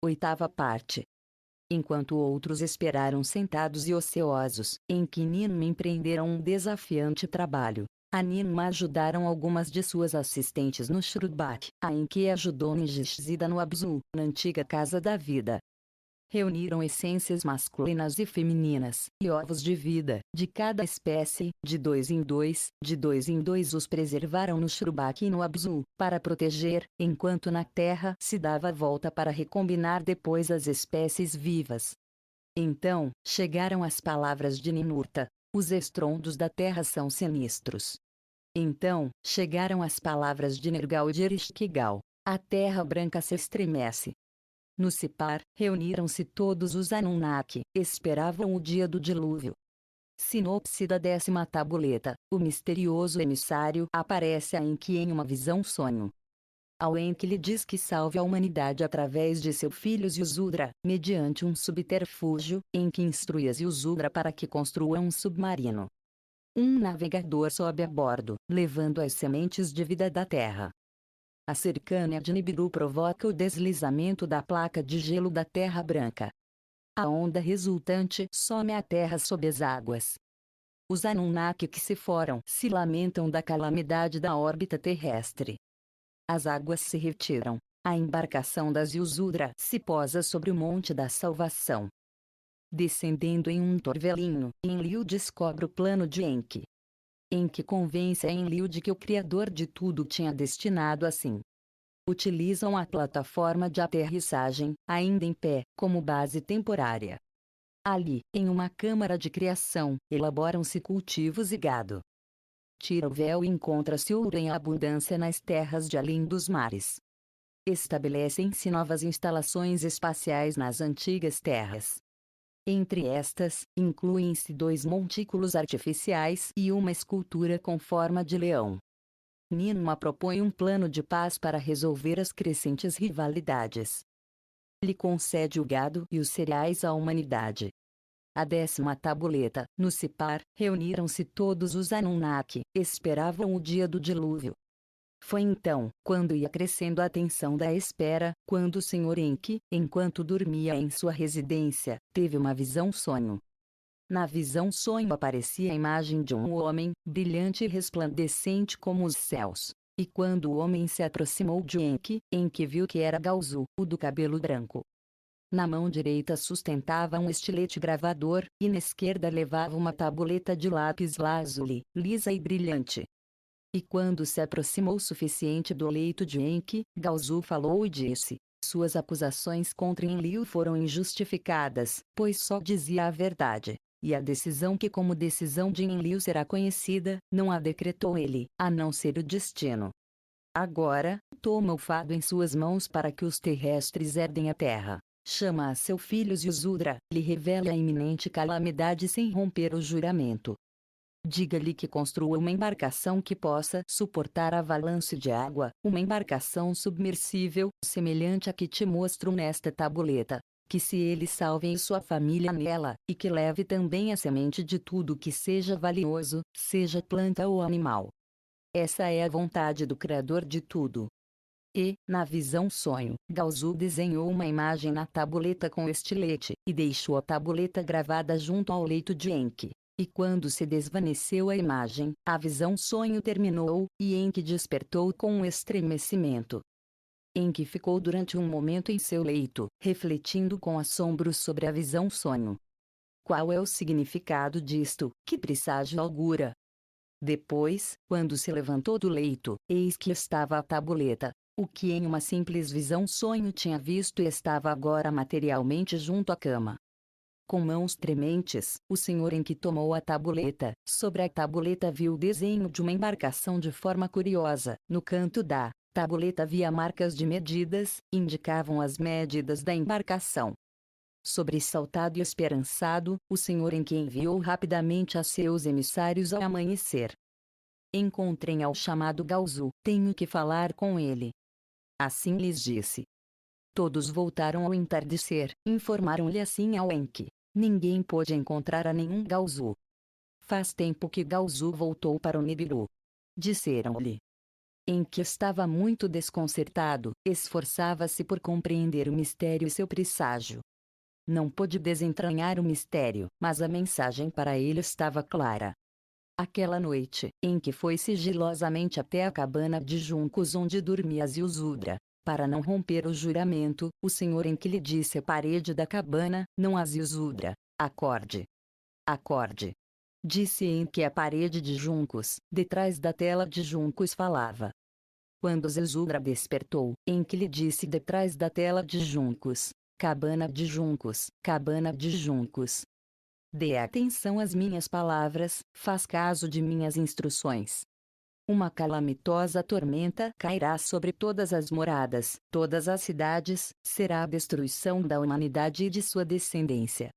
Oitava parte. Enquanto outros esperaram sentados e ociosos, Enki e Ninma empreenderam um desafiante trabalho. A Ninma ajudaram algumas de suas assistentes no Shurubak. A Enki ajudou Nijishida no Abzu, na antiga Casa da Vida. Reuniram essências masculinas e femininas, e ovos de vida, de cada espécie, de dois em dois os preservaram no Shurubak e no Abzu, para proteger, enquanto na Terra se dava a volta para recombinar depois as espécies vivas. Então, chegaram as palavras de Ninurta: os estrondos da Terra são sinistros. Então, chegaram as palavras de Nergal e de Erishkigal: a Terra Branca se estremece. No Sipar, reuniram-se todos os Anunnaki, esperavam o dia do dilúvio. Sinopse da 10ª tabuleta: o misterioso emissário aparece a Enki em uma visão-sonho. Ao Enki lhe diz que salve a humanidade através de seu filho Zyuzudra, mediante um subterfúgio, Enki instrui a Zyuzudra para que construa um submarino. Um navegador sobe a bordo, levando as sementes de vida da Terra. A cercânia de Nibiru provoca o deslizamento da placa de gelo da Terra Branca. A onda resultante some a Terra sob as águas. Os Anunnaki que se foram se lamentam da calamidade da órbita terrestre. As águas se retiram. A embarcação da Zyuzudra se posa sobre o Monte da Salvação. Descendendo em um torvelinho, Enlil descobre o plano de Enki. Enki convence a Enlil de que o Criador de tudo tinha destinado assim. Utilizam a plataforma de aterrissagem, ainda em pé, como base temporária. Ali, em uma câmara de criação, elaboram-se cultivos e gado. Tira o véu e encontra-se ouro em abundância nas terras de além dos mares. Estabelecem-se novas instalações espaciais nas antigas terras. Entre estas, incluem-se 2 montículos artificiais e uma escultura com forma de leão. Ninma propõe um plano de paz para resolver as crescentes rivalidades. Lhe concede o gado e os cereais à humanidade. A 10ª tabuleta: no Sipar, reuniram-se todos os Anunnaki, esperavam o dia do dilúvio. Foi então, quando ia crescendo a tensão da espera, quando o Senhor Enki, enquanto dormia em sua residência, teve uma visão-sonho. Na visão-sonho aparecia a imagem de um homem, brilhante e resplandecente como os céus. E quando o homem se aproximou de Enki, Enki viu que era Galzu, o do cabelo branco. Na mão direita sustentava um estilete gravador, e na esquerda levava uma tabuleta de lápis lazuli, lisa e brilhante. E quando se aproximou o suficiente do leito de Enki, Galzu falou e disse: suas acusações contra Enlil foram injustificadas, pois só dizia a verdade. E a decisão que como decisão de Enlil será conhecida, não a decretou ele, a não ser o destino. Agora, toma o fado em suas mãos para que os terrestres herdem a terra. Chama a seu filho Zyuzudra, lhe revela a iminente calamidade sem romper o juramento. Diga-lhe que construa uma embarcação que possa suportar a avalanche de água, uma embarcação submersível, semelhante à que te mostro nesta tabuleta. Que se ele salve e sua família nela, e que leve também a semente de tudo que seja valioso, seja planta ou animal. Essa é a vontade do Criador de tudo. E, na visão-sonho, Galzu desenhou uma imagem na tabuleta com estilete, e deixou a tabuleta gravada junto ao leito de Enki. E quando se desvaneceu a imagem, a visão-sonho terminou, e Enki despertou com um estremecimento. Enki ficou durante um momento em seu leito, refletindo com assombro sobre a visão-sonho. Qual é o significado disto? Que presságio augura? Depois, quando se levantou do leito, eis que estava a tabuleta. O que em uma simples visão-sonho tinha visto estava agora materialmente junto à cama. Com mãos trementes, o senhor Enki tomou a tabuleta. Sobre a tabuleta viu o desenho de uma embarcação de forma curiosa. No canto da tabuleta havia marcas de medidas, indicavam as medidas da embarcação. Sobressaltado e esperançado, o senhor Enki enviou rapidamente a seus emissários ao amanhecer. Encontrem ao chamado Galzu, tenho que falar com ele. Assim lhes disse. Todos voltaram ao entardecer, informaram-lhe assim ao Enki. Ninguém pôde encontrar a nenhum Galzu. Faz tempo que Galzu voltou para o Nibiru. Disseram-lhe. Enki estava muito desconcertado, esforçava-se por compreender o mistério e seu presságio. Não pôde desentranhar o mistério, mas a mensagem para ele estava clara. Aquela noite, Enki foi sigilosamente até a cabana de juncos onde dormia Ziusudra. Para não romper o juramento, o senhor Enki lhe disse à parede da cabana: não a Ziusudra, acorde. Acorde. Disse Enki à parede de juncos, detrás da tela de juncos falava. Quando Ziusudra despertou, Enki lhe disse detrás da tela de juncos: cabana de juncos, cabana de juncos. Dê atenção às minhas palavras, faz caso de minhas instruções. Uma calamitosa tormenta cairá sobre todas as moradas, todas as cidades, será a destruição da humanidade e de sua descendência.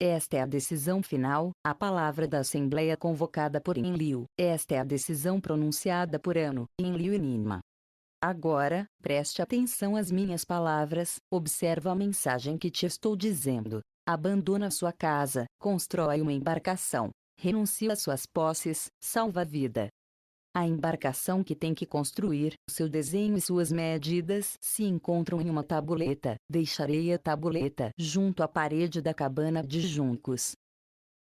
Esta é a decisão final, a palavra da Assembleia convocada por Enlil. Esta é a decisão pronunciada por Anu, Enlil e Ninma. Agora, preste atenção às minhas palavras, observa a mensagem que te estou dizendo. Abandona sua casa, constrói uma embarcação, renuncia às suas posses, salva a vida. A embarcação que tem que construir, seu desenho e suas medidas se encontram em uma tabuleta. Deixarei a tabuleta junto à parede da cabana de juncos.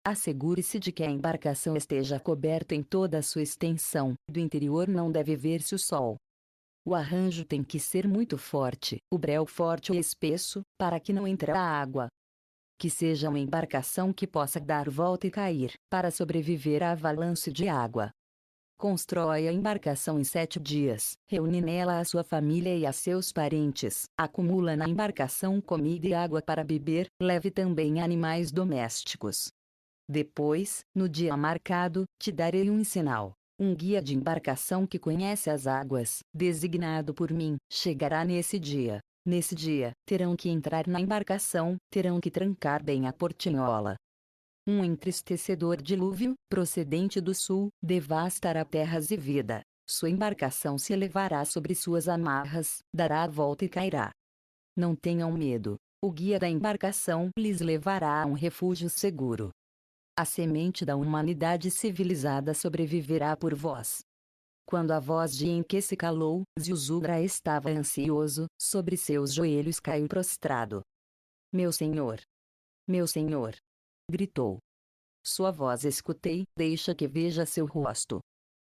Assegure-se de que a embarcação esteja coberta em toda a sua extensão. Do interior não deve ver-se o sol. O arranjo tem que ser muito forte, o breu forte e espesso, para que não entre a água. Que seja uma embarcação que possa dar volta e cair, para sobreviver à avalanche de água. Constrói a embarcação em 7 dias, reúne nela a sua família e a seus parentes, acumula na embarcação comida e água para beber, leve também animais domésticos. Depois, no dia marcado, te darei um sinal. Um guia de embarcação que conhece as águas, designado por mim, chegará nesse dia. Nesse dia, terão que entrar na embarcação, terão que trancar bem a portinhola. Um entristecedor dilúvio, procedente do sul, devastará terras e vida. Sua embarcação se elevará sobre suas amarras, dará a volta e cairá. Não tenham medo. O guia da embarcação lhes levará a um refúgio seguro. A semente da humanidade civilizada sobreviverá por vós. Quando a voz de Enki se calou, Ziusudra estava ansioso, sobre seus joelhos caiu prostrado. Meu senhor! Meu senhor! Gritou. Sua voz escutei, deixa que veja seu rosto.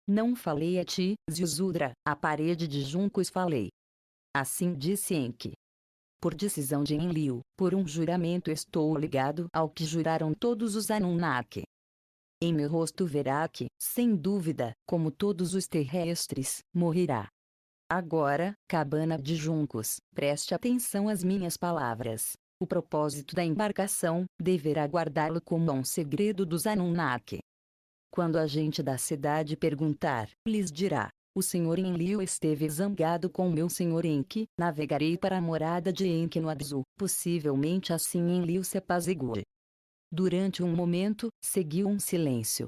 Não falei a ti, Ziusudra, à parede de juncos falei. Assim disse Enki. Por decisão de Enlil, por um juramento estou ligado ao que juraram todos os Anunnaki. Em meu rosto verá que, sem dúvida, como todos os terrestres, morrerá. Agora, cabana de juncos, preste atenção às minhas palavras. O propósito da embarcação, deverá guardá-lo como um segredo dos Anunnaki. Quando a gente da cidade perguntar, lhes dirá: o senhor Enlil esteve zangado com meu senhor Enki, navegarei para a morada de Enki no Abzu. Possivelmente assim Enlil se apaziguou. Durante um momento, seguiu um silêncio.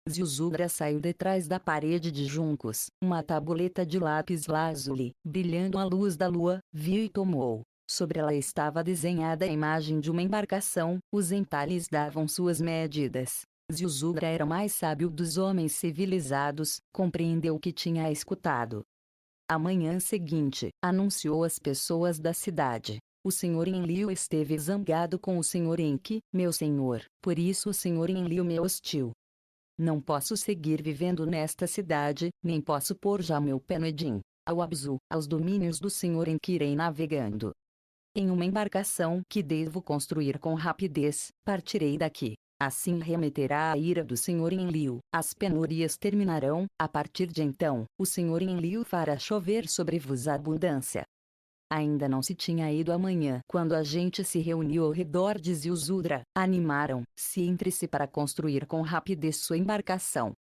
Ziusudra saiu detrás da parede de juncos, uma tabuleta de lápis lazuli, brilhando à luz da lua, viu e tomou. Sobre ela estava desenhada a imagem de uma embarcação, os entalhes davam suas medidas. Ziusudra era o mais sábio dos homens civilizados, compreendeu o que tinha escutado. A manhã seguinte, anunciou às pessoas da cidade: o senhor Enlil esteve zangado com o senhor Enki, meu senhor, por isso o senhor Enlil me hostil. Não posso seguir vivendo nesta cidade, nem posso pôr já meu pé no Edim, ao Abzu, aos domínios do senhor Enki irei navegando. Em uma embarcação que devo construir com rapidez, partirei daqui. Assim remeterá a ira do senhor Enlil, as penúrias terminarão, a partir de então, o senhor Enlil fará chover sobre vos a abundância. Ainda não se tinha ido a manhã quando a gente se reuniu ao redor de Ziusudra, animaram-se entre si para construir com rapidez sua embarcação.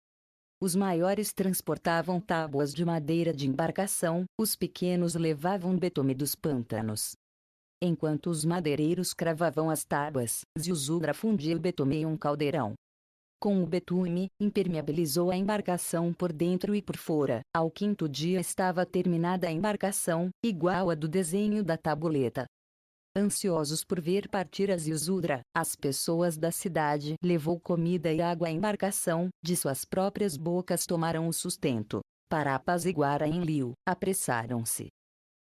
Os maiores transportavam tábuas de madeira de embarcação, os pequenos levavam betume dos pântanos. Enquanto os madeireiros cravavam as tábuas, Ziusudra fundia o betume em um caldeirão. Com o betume, impermeabilizou a embarcação por dentro e por fora. Ao 5º dia estava terminada a embarcação, igual à do desenho da tabuleta. Ansiosos por ver partir a Ziusudra, as pessoas da cidade levou comida e água à embarcação, de suas próprias bocas tomaram o sustento. Para apaziguar a Enlil, apressaram-se.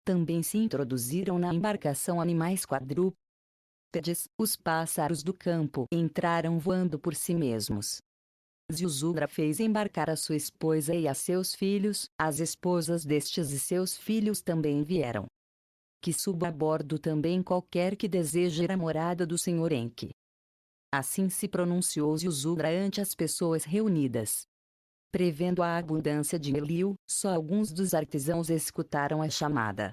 Também se introduziram na embarcação animais quadrúpedes. Os pássaros do campo entraram voando por si mesmos. Ziusudra fez embarcar a sua esposa e a seus filhos, as esposas destes e seus filhos também vieram. Que suba a bordo também qualquer que deseje ir à morada do Senhor Enki. Assim se pronunciou Ziusudra ante as pessoas reunidas. Prevendo a abundância de Enlil, só alguns dos artesãos escutaram a chamada.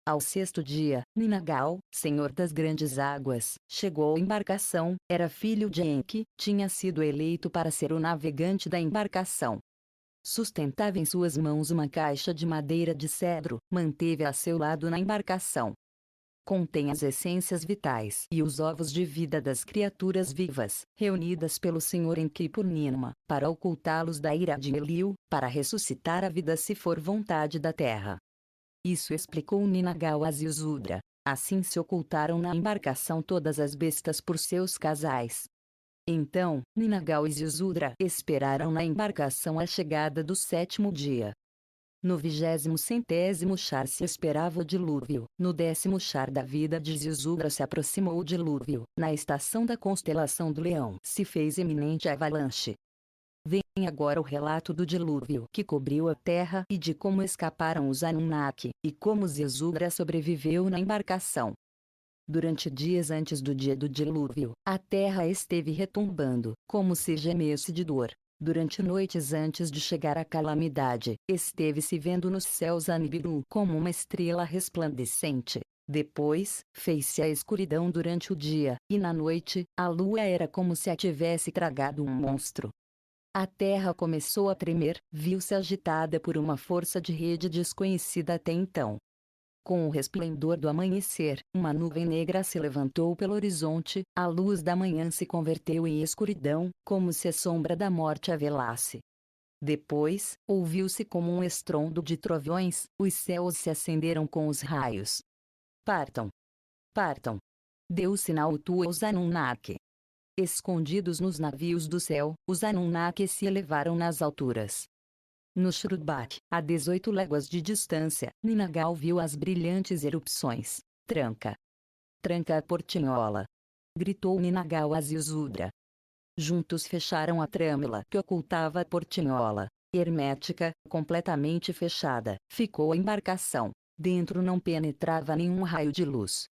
Ao sexto dia, Ninagal, senhor das grandes águas, chegou à embarcação, era filho de Enki, tinha sido eleito para ser o navegante da embarcação. Sustentava em suas mãos uma caixa de madeira de cedro, manteve-a a seu lado na embarcação. Contém as essências vitais e os ovos de vida das criaturas vivas, reunidas pelo Senhor Enki por Ninma, para ocultá-los da ira de Enlil, para ressuscitar a vida se for vontade da terra. Isso explicou Ninagal a Ziusudra. Assim se ocultaram na embarcação todas as bestas por seus casais. Então, Ninagal e Ziusudra esperaram na embarcação a chegada do sétimo dia. No 20º char se esperava o dilúvio. No 10º char da vida de Ziusudra se aproximou o dilúvio. Na estação da constelação do Leão se fez eminente a avalanche. Vem agora o relato do dilúvio que cobriu a terra e de como escaparam os Anunnaki, e como Ziusudra sobreviveu na embarcação. Durante dias antes do dia do dilúvio, a terra esteve retumbando, como se gemesse de dor. Durante noites antes de chegar a calamidade, esteve se vendo nos céus a Nibiru como uma estrela resplandecente. Depois, fez-se a escuridão durante o dia, e na noite, a lua era como se a tivesse tragado um monstro. A terra começou a tremer, viu-se agitada por uma força de rede desconhecida até então. Com o resplendor do amanhecer, uma nuvem negra se levantou pelo horizonte, a luz da manhã se converteu em escuridão, como se a sombra da morte a velasse. Depois, ouviu-se como um estrondo de trovões, os céus se acenderam com os raios. Partam! Partam! Deu sinal Tu aos Anunnaki. Escondidos nos navios do céu, os Anunnaki se elevaram nas alturas. No Shrubak, a 18 léguas de distância, Ninagal viu as brilhantes erupções. Tranca! Tranca a portinhola! Gritou Ninagal a Ziusudra. Juntos fecharam a trâmila que ocultava a portinhola. Hermética, completamente fechada, ficou a embarcação. Dentro não penetrava nenhum raio de luz.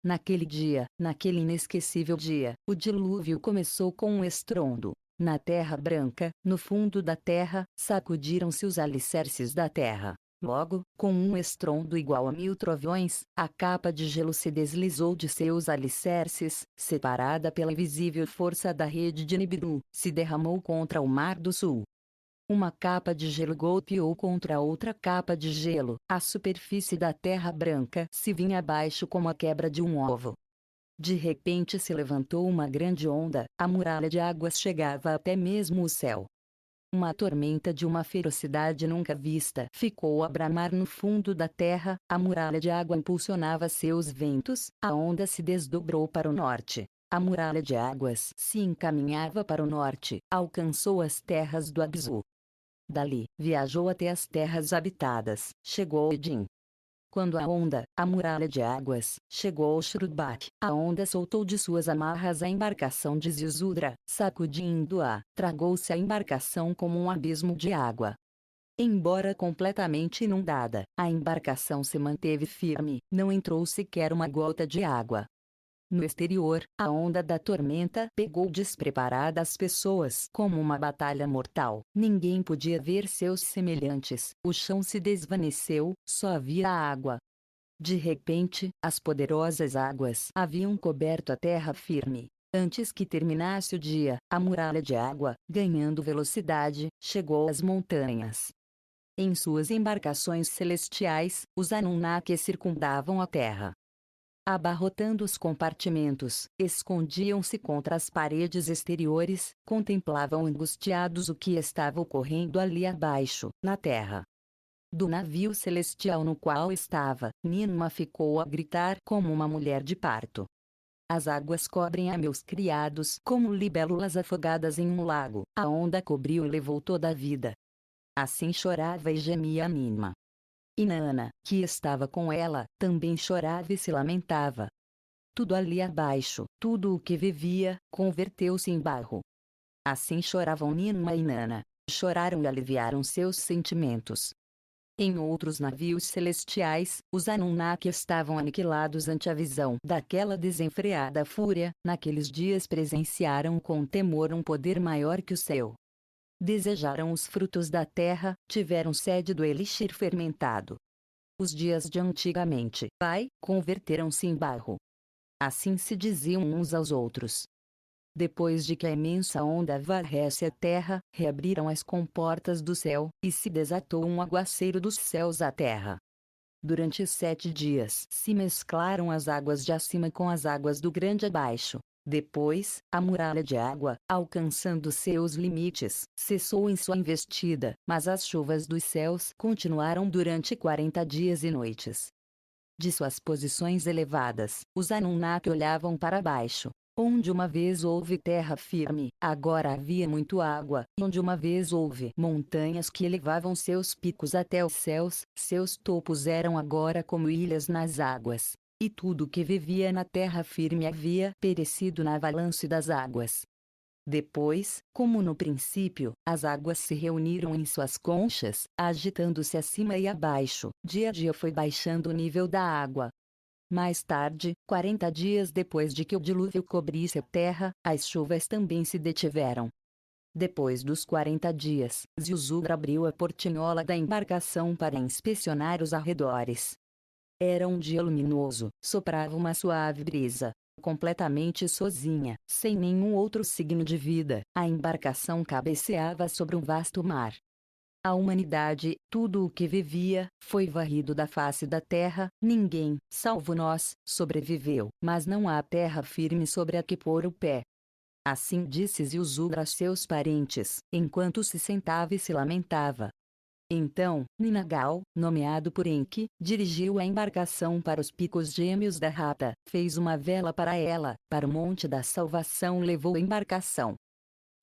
Naquele dia, naquele inesquecível dia, o dilúvio começou com um estrondo. Na terra branca, no fundo da terra, sacudiram-se os alicerces da terra. Logo, com um estrondo igual a 1000 trovões, a capa de gelo se deslizou de seus alicerces, separada pela invisível força da rede de Nibiru, se derramou contra o Mar do Sul. Uma capa de gelo golpeou contra outra capa de gelo, a superfície da terra branca se vinha abaixo como a quebra de um ovo. De repente se levantou uma grande onda, a muralha de águas chegava até mesmo o céu. Uma tormenta de uma ferocidade nunca vista ficou a bramar no fundo da terra, a muralha de água impulsionava seus ventos, a onda se desdobrou para o norte. A muralha de águas se encaminhava para o norte, alcançou as terras do Abzu. Dali, viajou até as terras habitadas, chegou a Edim. Quando a muralha de águas, chegou ao Shrubak, a onda soltou de suas amarras a embarcação de Ziusudra, sacudindo-a, tragou-se a embarcação como um abismo de água. Embora completamente inundada, a embarcação se manteve firme, não entrou sequer uma gota de água. No exterior, a onda da tormenta pegou despreparada as pessoas como uma batalha mortal. Ninguém podia ver seus semelhantes, o chão se desvaneceu, só havia água. De repente, as poderosas águas haviam coberto a terra firme. Antes que terminasse o dia, a muralha de água, ganhando velocidade, chegou às montanhas. Em suas embarcações celestiais, os Anunnaki circundavam a terra. Abarrotando os compartimentos, escondiam-se contra as paredes exteriores, contemplavam angustiados o que estava ocorrendo ali abaixo, na terra. Do navio celestial no qual estava, Ninma ficou a gritar como uma mulher de parto. As águas cobrem a meus criados como libélulas afogadas em um lago. A onda cobriu e levou toda a vida. Assim chorava e gemia Ninma. Inanna, que estava com ela, também chorava e se lamentava. Tudo ali abaixo, tudo o que vivia, converteu-se em barro. Assim choravam Ninma e Inanna. Choraram e aliviaram seus sentimentos. Em outros navios celestiais, os Anunnaki estavam aniquilados ante a visão daquela desenfreada fúria. Naqueles dias presenciaram com temor um poder maior que o seu. Desejaram os frutos da terra, tiveram sede do elixir fermentado. Os dias de antigamente, pai, converteram-se em barro. Assim se diziam uns aos outros. Depois de que a imensa onda varresse a terra, reabriram as comportas do céu, e se desatou um aguaceiro dos céus à terra. Durante 7 dias se mesclaram as águas de acima com as águas do grande abaixo. Depois, a muralha de água, alcançando seus limites, cessou em sua investida, mas as chuvas dos céus continuaram durante 40 dias e noites. De suas posições elevadas, os Anunnaki olhavam para baixo. Onde uma vez houve terra firme, agora havia muito água, e onde uma vez houve montanhas que elevavam seus picos até os céus, seus topos eram agora como ilhas nas águas. E tudo que vivia na terra firme havia perecido na avalanche das águas. Depois, como no princípio, as águas se reuniram em suas conchas, agitando-se acima e abaixo, dia a dia foi baixando o nível da água. Mais tarde, 40 dias depois de que o dilúvio cobrisse a terra, as chuvas também se detiveram. Depois dos 40 dias, Ziusudra abriu a portinhola da embarcação para inspecionar os arredores. Era um dia luminoso, soprava uma suave brisa. Completamente sozinha, sem nenhum outro signo de vida, a embarcação cabeceava sobre um vasto mar. A humanidade, tudo o que vivia, foi varrido da face da terra. Ninguém, salvo nós, sobreviveu, mas não há terra firme sobre a que pôr o pé. Assim disse Ziusudra a seus parentes, enquanto se sentava e se lamentava. Então, Ninagal, nomeado por Enki, dirigiu a embarcação para os picos gêmeos da Rata, fez uma vela para ela, para o Monte da Salvação levou a embarcação.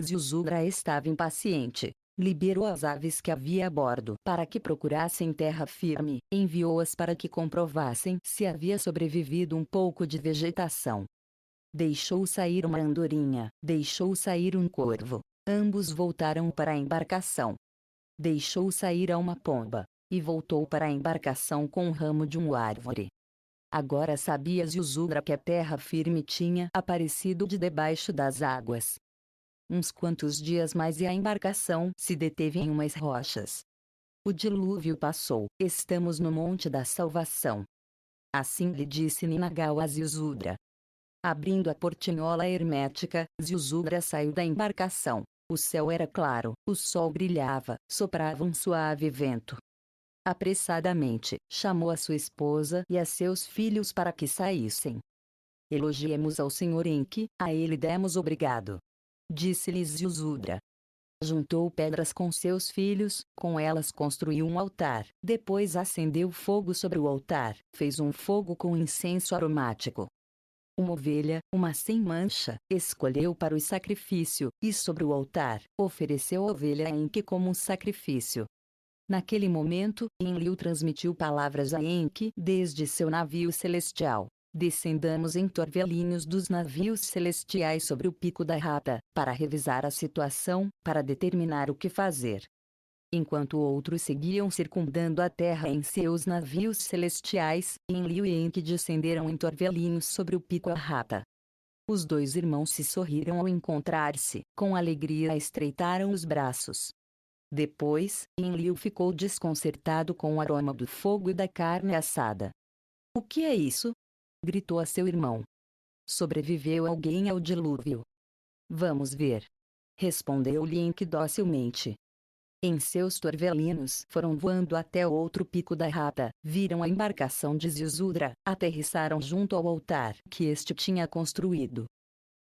Ziusudra estava impaciente. Liberou as aves que havia a bordo para que procurassem terra firme, enviou-as para que comprovassem se havia sobrevivido um pouco de vegetação. Deixou sair uma andorinha, deixou sair um corvo. Ambos voltaram para a embarcação. Deixou sair a uma pomba, e voltou para a embarcação com um ramo de uma árvore. Agora sabia Ziusudra que a terra firme tinha aparecido de debaixo das águas. Uns quantos dias mais e a embarcação se deteve em umas rochas. O dilúvio passou, estamos no Monte da Salvação. Assim lhe disse Ninagal a Ziusudra. Abrindo a portinhola hermética, Ziusudra saiu da embarcação. O céu era claro, o sol brilhava, soprava um suave vento. Apressadamente, chamou a sua esposa e a seus filhos para que saíssem. Elogiemos ao Senhor Enki, a ele demos obrigado. Disse-lhes Ziusudra. Juntou pedras com seus filhos, com elas construiu um altar, depois acendeu fogo sobre o altar, fez um fogo com incenso aromático. Uma ovelha, uma sem mancha, escolheu para o sacrifício, e sobre o altar, ofereceu a ovelha a Enki como um sacrifício. Naquele momento, Enlil transmitiu palavras a Enki desde seu navio celestial. Descendamos em torvelinhos dos navios celestiais sobre o pico da Rata, para revisar a situação, para determinar o que fazer. Enquanto outros seguiam circundando a terra em seus navios celestiais, Enlil e Enki descenderam em torvelinhos sobre o pico da Rata. Os dois irmãos se sorriram ao encontrar-se, com alegria estreitaram os braços. Depois, Enlil ficou desconcertado com o aroma do fogo e da carne assada. O que é isso? Gritou a seu irmão. Sobreviveu alguém ao dilúvio? Vamos ver. Respondeu-lhe Enki docilmente. Em seus torvelinos foram voando até o outro pico da Rata, viram a embarcação de Ziusudra, aterrissaram junto ao altar que este tinha construído.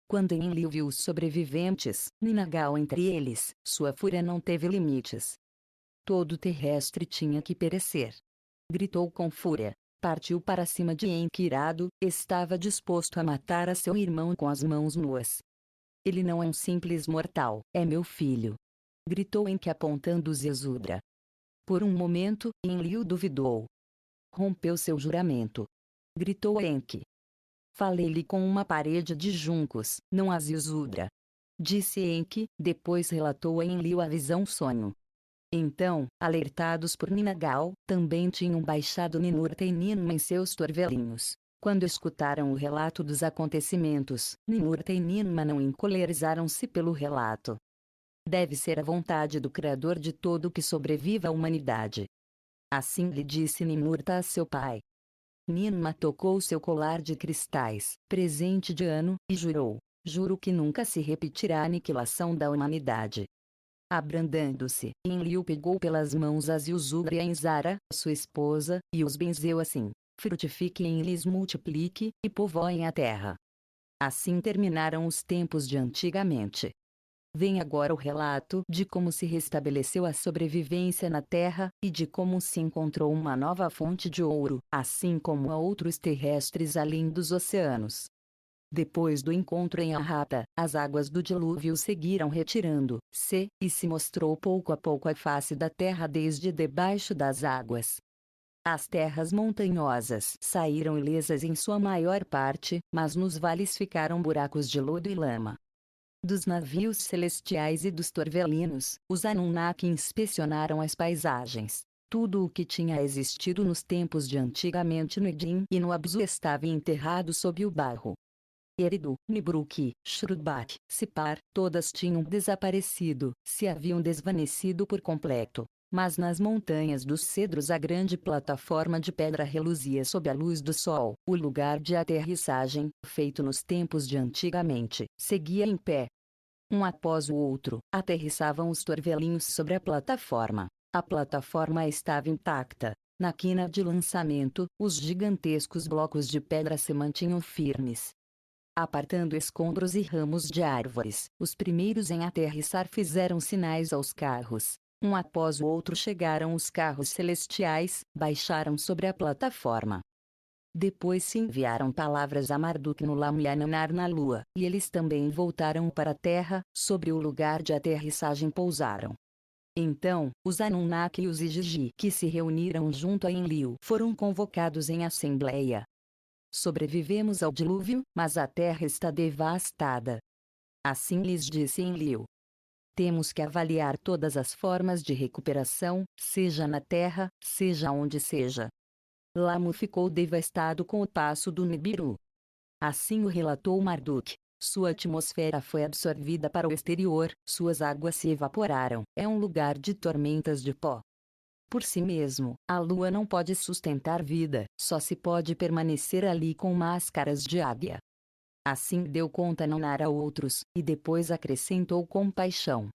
Quando Enlil viu os sobreviventes, Ninagal entre eles, sua fúria não teve limites. Todo terrestre tinha que perecer. Gritou com fúria. Partiu para cima de Enki irado, estava disposto a matar a seu irmão com as mãos nuas. Ele não é um simples mortal, é meu filho. gritou Enki apontando Zilzudra. Por um momento, Enlil duvidou. Rompeu seu juramento. Gritou Enki. Falei-lhe com uma parede de juncos, não a Zilzudra. Disse Enki, depois relatou a Enlil a visão-sonho. Então, alertados por Ninagal, também tinham baixado Ninurta e Ninma em seus torvelinhos. Quando escutaram o relato dos acontecimentos, Ninurta e Ninma não encolerizaram-se pelo relato. Deve ser a vontade do Criador de todo o que sobreviva à humanidade. Assim lhe disse Ninurta a seu pai. Ninma tocou seu colar de cristais, presente de ano, e jurou: juro que nunca se repetirá a aniquilação da humanidade. Abrandando-se, Enlil pegou pelas mãos a Zilzudra e a Inzara, sua esposa, e os benzeu assim: frutifiquem e lhes multiplique, e povoem a terra. Assim terminaram os tempos de antigamente. Vem agora o relato de como se restabeleceu a sobrevivência na Terra, e de como se encontrou uma nova fonte de ouro, assim como a outros terrestres além dos oceanos. Depois do encontro em Arrata, as águas do dilúvio seguiram retirando-se, e se mostrou pouco a pouco a face da terra desde debaixo das águas. As terras montanhosas saíram ilesas em sua maior parte, mas nos vales ficaram buracos de lodo e lama. Dos navios celestiais e dos torvelinos, os Anunnaki inspecionaram as paisagens. Tudo o que tinha existido nos tempos de antigamente no Edim e no Abzu estava enterrado sob o barro. Eridu, Nibruk, Shrubak, Sipar, todas tinham desaparecido, se haviam desvanecido por completo. Mas nas montanhas dos cedros a grande plataforma de pedra reluzia sob a luz do sol. O lugar de aterrissagem, feito nos tempos de antigamente, seguia em pé. Um após o outro, aterrissavam os torvelinhos sobre a plataforma. A plataforma estava intacta. Na quina de lançamento, os gigantescos blocos de pedra se mantinham firmes. Apartando escombros e ramos de árvores, os primeiros em aterrissar fizeram sinais aos carros. Um após o outro chegaram os carros celestiais, baixaram sobre a plataforma. Depois se enviaram palavras a Marduk no Lam e a Nanar na lua, e eles também voltaram para a terra, sobre o lugar de aterrissagem pousaram. Então, os Anunnaki e os Igigi que se reuniram junto a Enlil foram convocados em assembleia. Sobrevivemos ao dilúvio, mas a terra está devastada. Assim lhes disse Enlil. Temos que avaliar todas as formas de recuperação, seja na terra, seja onde seja. Lamu ficou devastado com o passo do Nibiru. Assim o relatou Marduk. Sua atmosfera foi absorvida para o exterior, suas águas se evaporaram. É um lugar de tormentas de pó. Por si mesmo, a lua não pode sustentar vida, só se pode permanecer ali com máscaras de águia. Assim deu conta Nanar a outros, e depois acrescentou com paixão.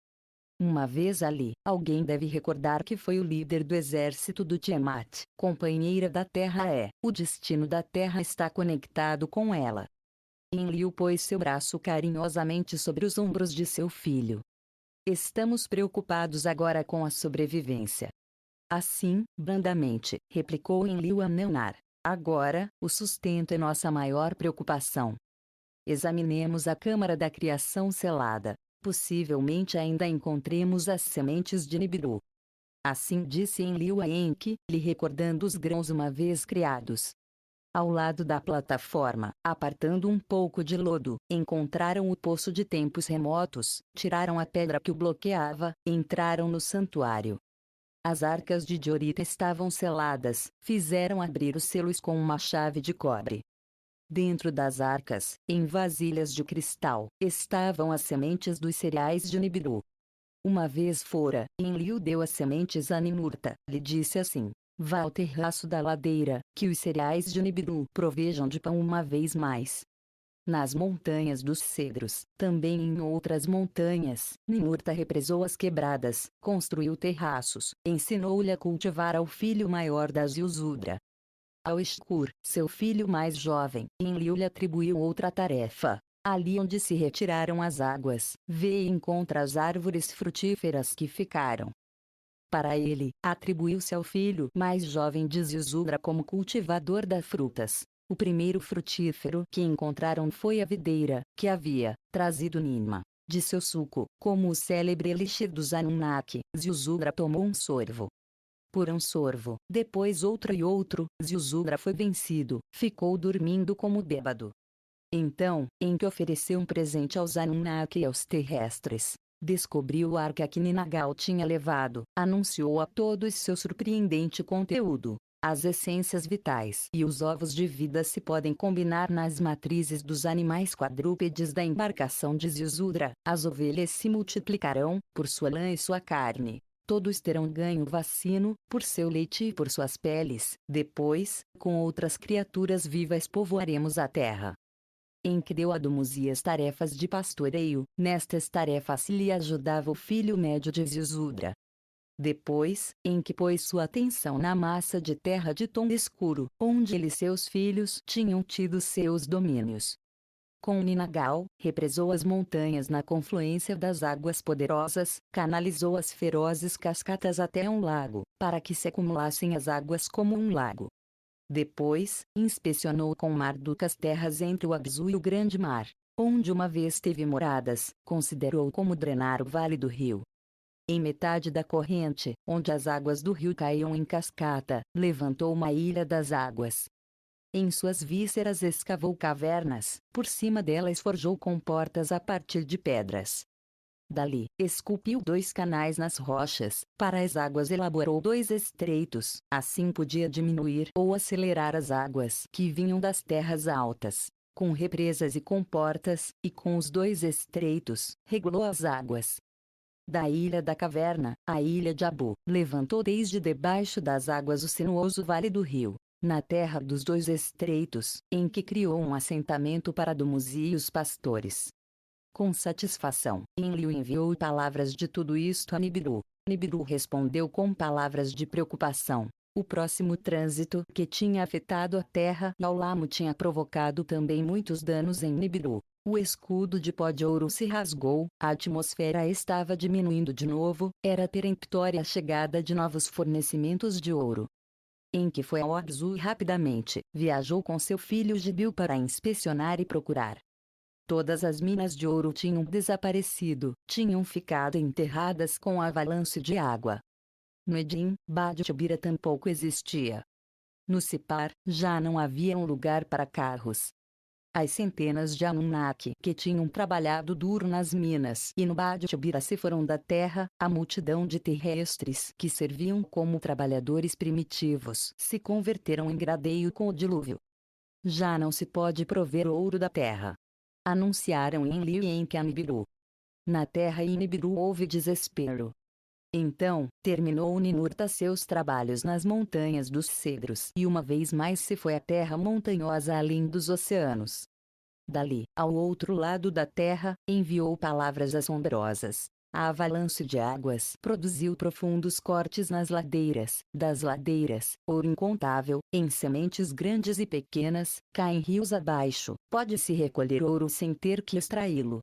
Uma vez ali, alguém deve recordar que foi o líder do exército do Tiamat, companheira da Terra o destino da Terra está conectado com ela. Enlil pôs seu braço carinhosamente sobre os ombros de seu filho. Estamos preocupados agora com a sobrevivência. Assim, brandamente, replicou Enlil a Nanar. Agora, o sustento é nossa maior preocupação. Examinemos a câmara da criação selada. Possivelmente ainda encontremos as sementes de Nibiru. Assim disse Enlil a Enki, lhe recordando os grãos uma vez criados. Ao lado da plataforma, apartando um pouco de lodo, encontraram o poço de tempos remotos, tiraram a pedra que o bloqueava, entraram no santuário. As arcas de diorita estavam seladas, fizeram abrir os selos com uma chave de cobre. Dentro das arcas, em vasilhas de cristal, estavam as sementes dos cereais de Nibiru. Uma vez fora, Enlil deu as sementes a Ninurta, lhe disse assim: vá ao terraço da ladeira, que os cereais de Nibiru provejam de pão uma vez mais. Nas montanhas dos cedros, também em outras montanhas, Ninurta represou as quebradas, construiu terraços, ensinou-lhe a cultivar ao filho maior da Zilzudra. Ao Escur, seu filho mais jovem, Enlil lhe atribuiu outra tarefa. Ali onde se retiraram as águas, vê e encontra as árvores frutíferas que ficaram. Para ele, atribuiu-se ao filho mais jovem de Zilzudra como cultivador das frutas. O primeiro frutífero que encontraram foi a videira, que havia trazido Ninma. De seu suco, como o célebre elixir dos Anunnaki, Ziusudra tomou um sorvo. Por um sorvo, depois outro e outro, Ziusudra foi vencido, ficou dormindo como bêbado. Então, Enki ofereceu um presente aos Anunnaki e aos terrestres. Descobriu o ar que Akininagal tinha levado, anunciou a todos seu surpreendente conteúdo. As essências vitais e os ovos de vida se podem combinar nas matrizes dos animais quadrúpedes da embarcação de Ziusudra. As ovelhas se multiplicarão, por sua lã e sua carne. Todos terão ganho vacino, por seu leite e por suas peles. Depois, com outras criaturas vivas povoaremos a terra. Enki deu a Dumuzi tarefas de pastoreio. Nestas tarefas lhe ajudava o filho médio de Ziusudra. Depois, Enki pôs sua atenção na massa de terra de tom escuro, onde ele e seus filhos tinham tido seus domínios. Com Ninagal, represou as montanhas na confluência das águas poderosas, canalizou as ferozes cascatas até um lago, para que se acumulassem as águas como um lago. Depois, inspecionou com Marduk as terras entre o Abzu e o Grande Mar, onde uma vez teve moradas, considerou como drenar o vale do rio. Em metade da corrente, onde as águas do rio caíam em cascata, levantou uma ilha das águas. Em suas vísceras escavou cavernas, por cima delas forjou comportas a partir de pedras. Dali, esculpiu 2 canais nas rochas, para as águas elaborou 2 estreitos, assim podia diminuir ou acelerar as águas que vinham das terras altas. Com represas e comportas, e com os 2 estreitos, regulou as águas. Da ilha da caverna, a ilha de Abu, levantou desde debaixo das águas o sinuoso vale do rio. Na terra dos 2 estreitos, em que criou um assentamento para Dumuzi e os pastores. Com satisfação, Enlil enviou palavras de tudo isto a Nibiru. Nibiru respondeu com palavras de preocupação. O próximo trânsito que tinha afetado a terra e ao lamo tinha provocado também muitos danos em Nibiru. O escudo de pó de ouro se rasgou, a atmosfera estava diminuindo de novo, era peremptória a chegada de novos fornecimentos de ouro. Enki foi ao Abzu e rapidamente, viajou com seu filho Gibil para inspecionar e procurar. Todas as minas de ouro tinham desaparecido, tinham ficado enterradas com a avalanche de água. No Edim, Badtibira tampouco existia. No Sipar, já não havia um lugar para carros. As centenas de Anunnaki que tinham trabalhado duro nas minas e no Badtibira se foram da terra, a multidão de terrestres que serviam como trabalhadores primitivos se converteram em gradeio com o dilúvio. Já não se pode prover ouro da terra. Anunciaram Enlil e Enki a Nibiru. Na terra e Nibiru houve desespero. Então, terminou Ninurta seus trabalhos nas montanhas dos cedros e uma vez mais se foi à terra montanhosa além dos oceanos. Dali, ao outro lado da terra, enviou palavras assombrosas. A avalanche de águas produziu profundos cortes nas ladeiras, das ladeiras, ouro incontável, em sementes grandes e pequenas, caem rios abaixo, pode-se recolher ouro sem ter que extraí-lo.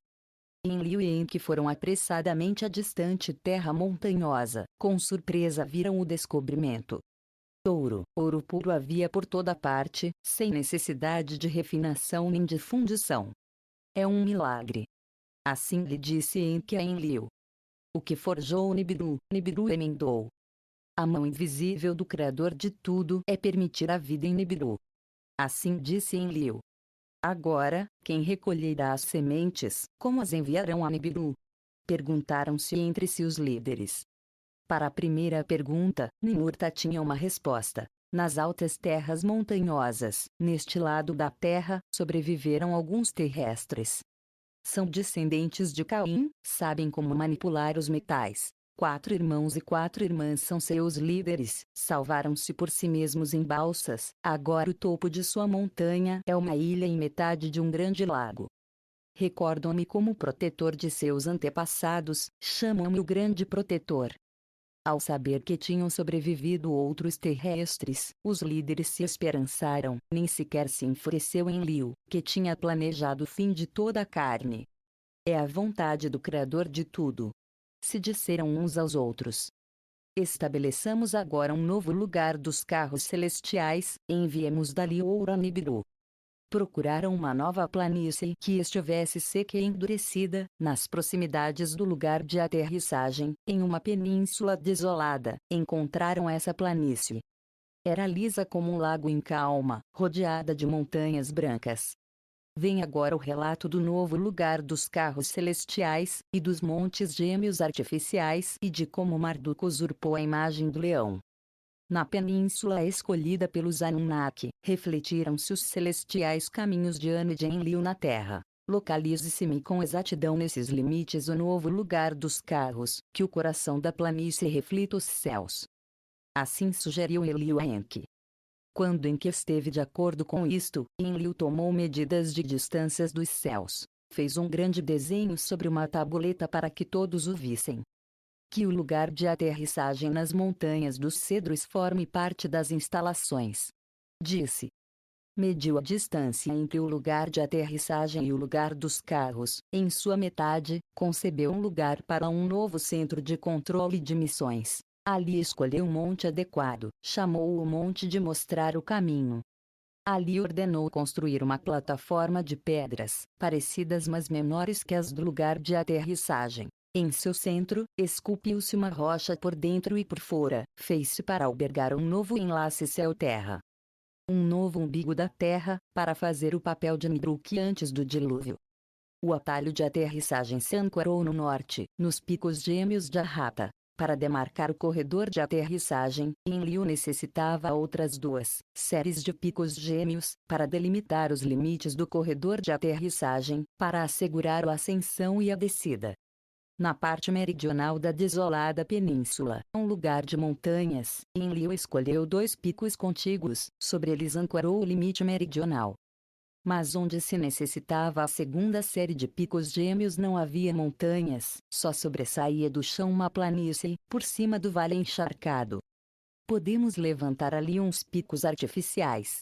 Enlil e Enki foram apressadamente à distante terra montanhosa, com surpresa viram o descobrimento. Ouro, ouro puro havia por toda parte, sem necessidade de refinação nem de fundição. É um milagre. Assim lhe disse Enki a Enlil. O que forjou Nibiru, Nibiru emendou. A mão invisível do Criador de tudo é permitir a vida em Nibiru. Assim disse Enlil. Agora, quem recolherá as sementes, como as enviarão a Nibiru? Perguntaram-se entre si os líderes. Para a primeira pergunta, Ninurta tinha uma resposta. Nas altas terras montanhosas, neste lado da terra, sobreviveram alguns terrestres. São descendentes de Caim, sabem como manipular os metais. 4 irmãos e 4 irmãs são seus líderes, salvaram-se por si mesmos em balsas, agora o topo de sua montanha é uma ilha em metade de um grande lago. Recordam-me como protetor de seus antepassados, chamam-me o grande protetor. Ao saber que tinham sobrevivido outros terrestres, os líderes se esperançaram, nem sequer se enfureceu Enlil, que tinha planejado o fim de toda a carne. É a vontade do Criador de tudo. Se disseram uns aos outros. Estabeleçamos agora um novo lugar dos carros celestiais, enviemos dali ouro a Nibiru. Procuraram uma nova planície que estivesse seca e endurecida, nas proximidades do lugar de aterrissagem, em uma península desolada. Encontraram essa planície. Era lisa como um lago em calma, rodeada de montanhas brancas. Vem agora o relato do novo lugar dos carros celestiais, e dos montes gêmeos artificiais e de como Marduk usurpou a imagem do leão. Na península escolhida pelos Anunnaki, refletiram-se os celestiais caminhos de Anu e de Enlil na Terra. Localize-se-me com exatidão nesses limites o novo lugar dos carros, que o coração da planície reflita os céus. Assim sugeriu Enlil a Enki. Quando Enki esteve de acordo com isto, Enlil tomou medidas de distâncias dos céus. Fez um grande desenho sobre uma tabuleta para que todos o vissem. Que o lugar de aterrissagem nas montanhas dos cedros forme parte das instalações. Disse. Mediu a distância entre o lugar de aterrissagem e o lugar dos carros. Em sua metade, concebeu um lugar para um novo centro de controle de missões. Ali escolheu um monte adequado, chamou-o o Monte de Mostrar o Caminho. Ali ordenou construir uma plataforma de pedras, parecidas mas menores que as do lugar de aterrissagem. Em seu centro, esculpiu-se uma rocha por dentro e por fora, fez-se para albergar um novo enlace céu-terra. Um novo umbigo da terra, para fazer o papel de Nidruk antes do dilúvio. O atalho de aterrissagem se ancorou no norte, nos picos gêmeos de Arrata. Para demarcar o corredor de aterrissagem, Enlil necessitava outras duas séries de picos gêmeos, para delimitar os limites do corredor de aterrissagem, para assegurar a ascensão e a descida. Na parte meridional da desolada península, um lugar de montanhas, Enlil escolheu 2 picos contíguos, sobre eles ancorou o limite meridional. Mas onde se necessitava a segunda série de picos gêmeos não havia montanhas, só sobressaía do chão uma planície, por cima do vale encharcado. Podemos levantar ali uns picos artificiais.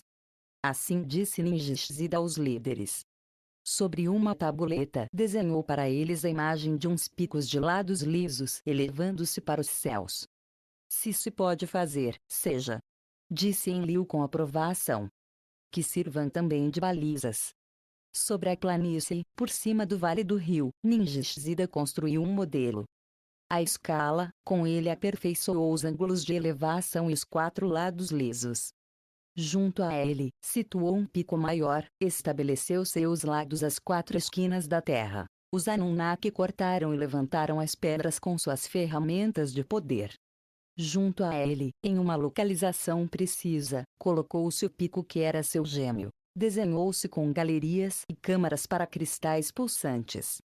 Assim disse Ninjishzida aos líderes. Sobre uma tabuleta desenhou para eles a imagem de uns picos de lados lisos elevando-se para os céus. Se se pode fazer, seja. Disse Enlil com aprovação. Que sirvam também de balizas. Sobre a planície, por cima do vale do rio, Ninjishzida construiu um modelo. À escala, com ele aperfeiçoou os ângulos de elevação e os 4 lados lisos. Junto a ele, situou um pico maior, estabeleceu seus lados às 4 esquinas da terra. Os Anunnaki cortaram e levantaram as pedras com suas ferramentas de poder. Junto a ele, em uma localização precisa, colocou-se o pico que era seu gêmeo. Desenhou-se com galerias e câmaras para cristais pulsantes.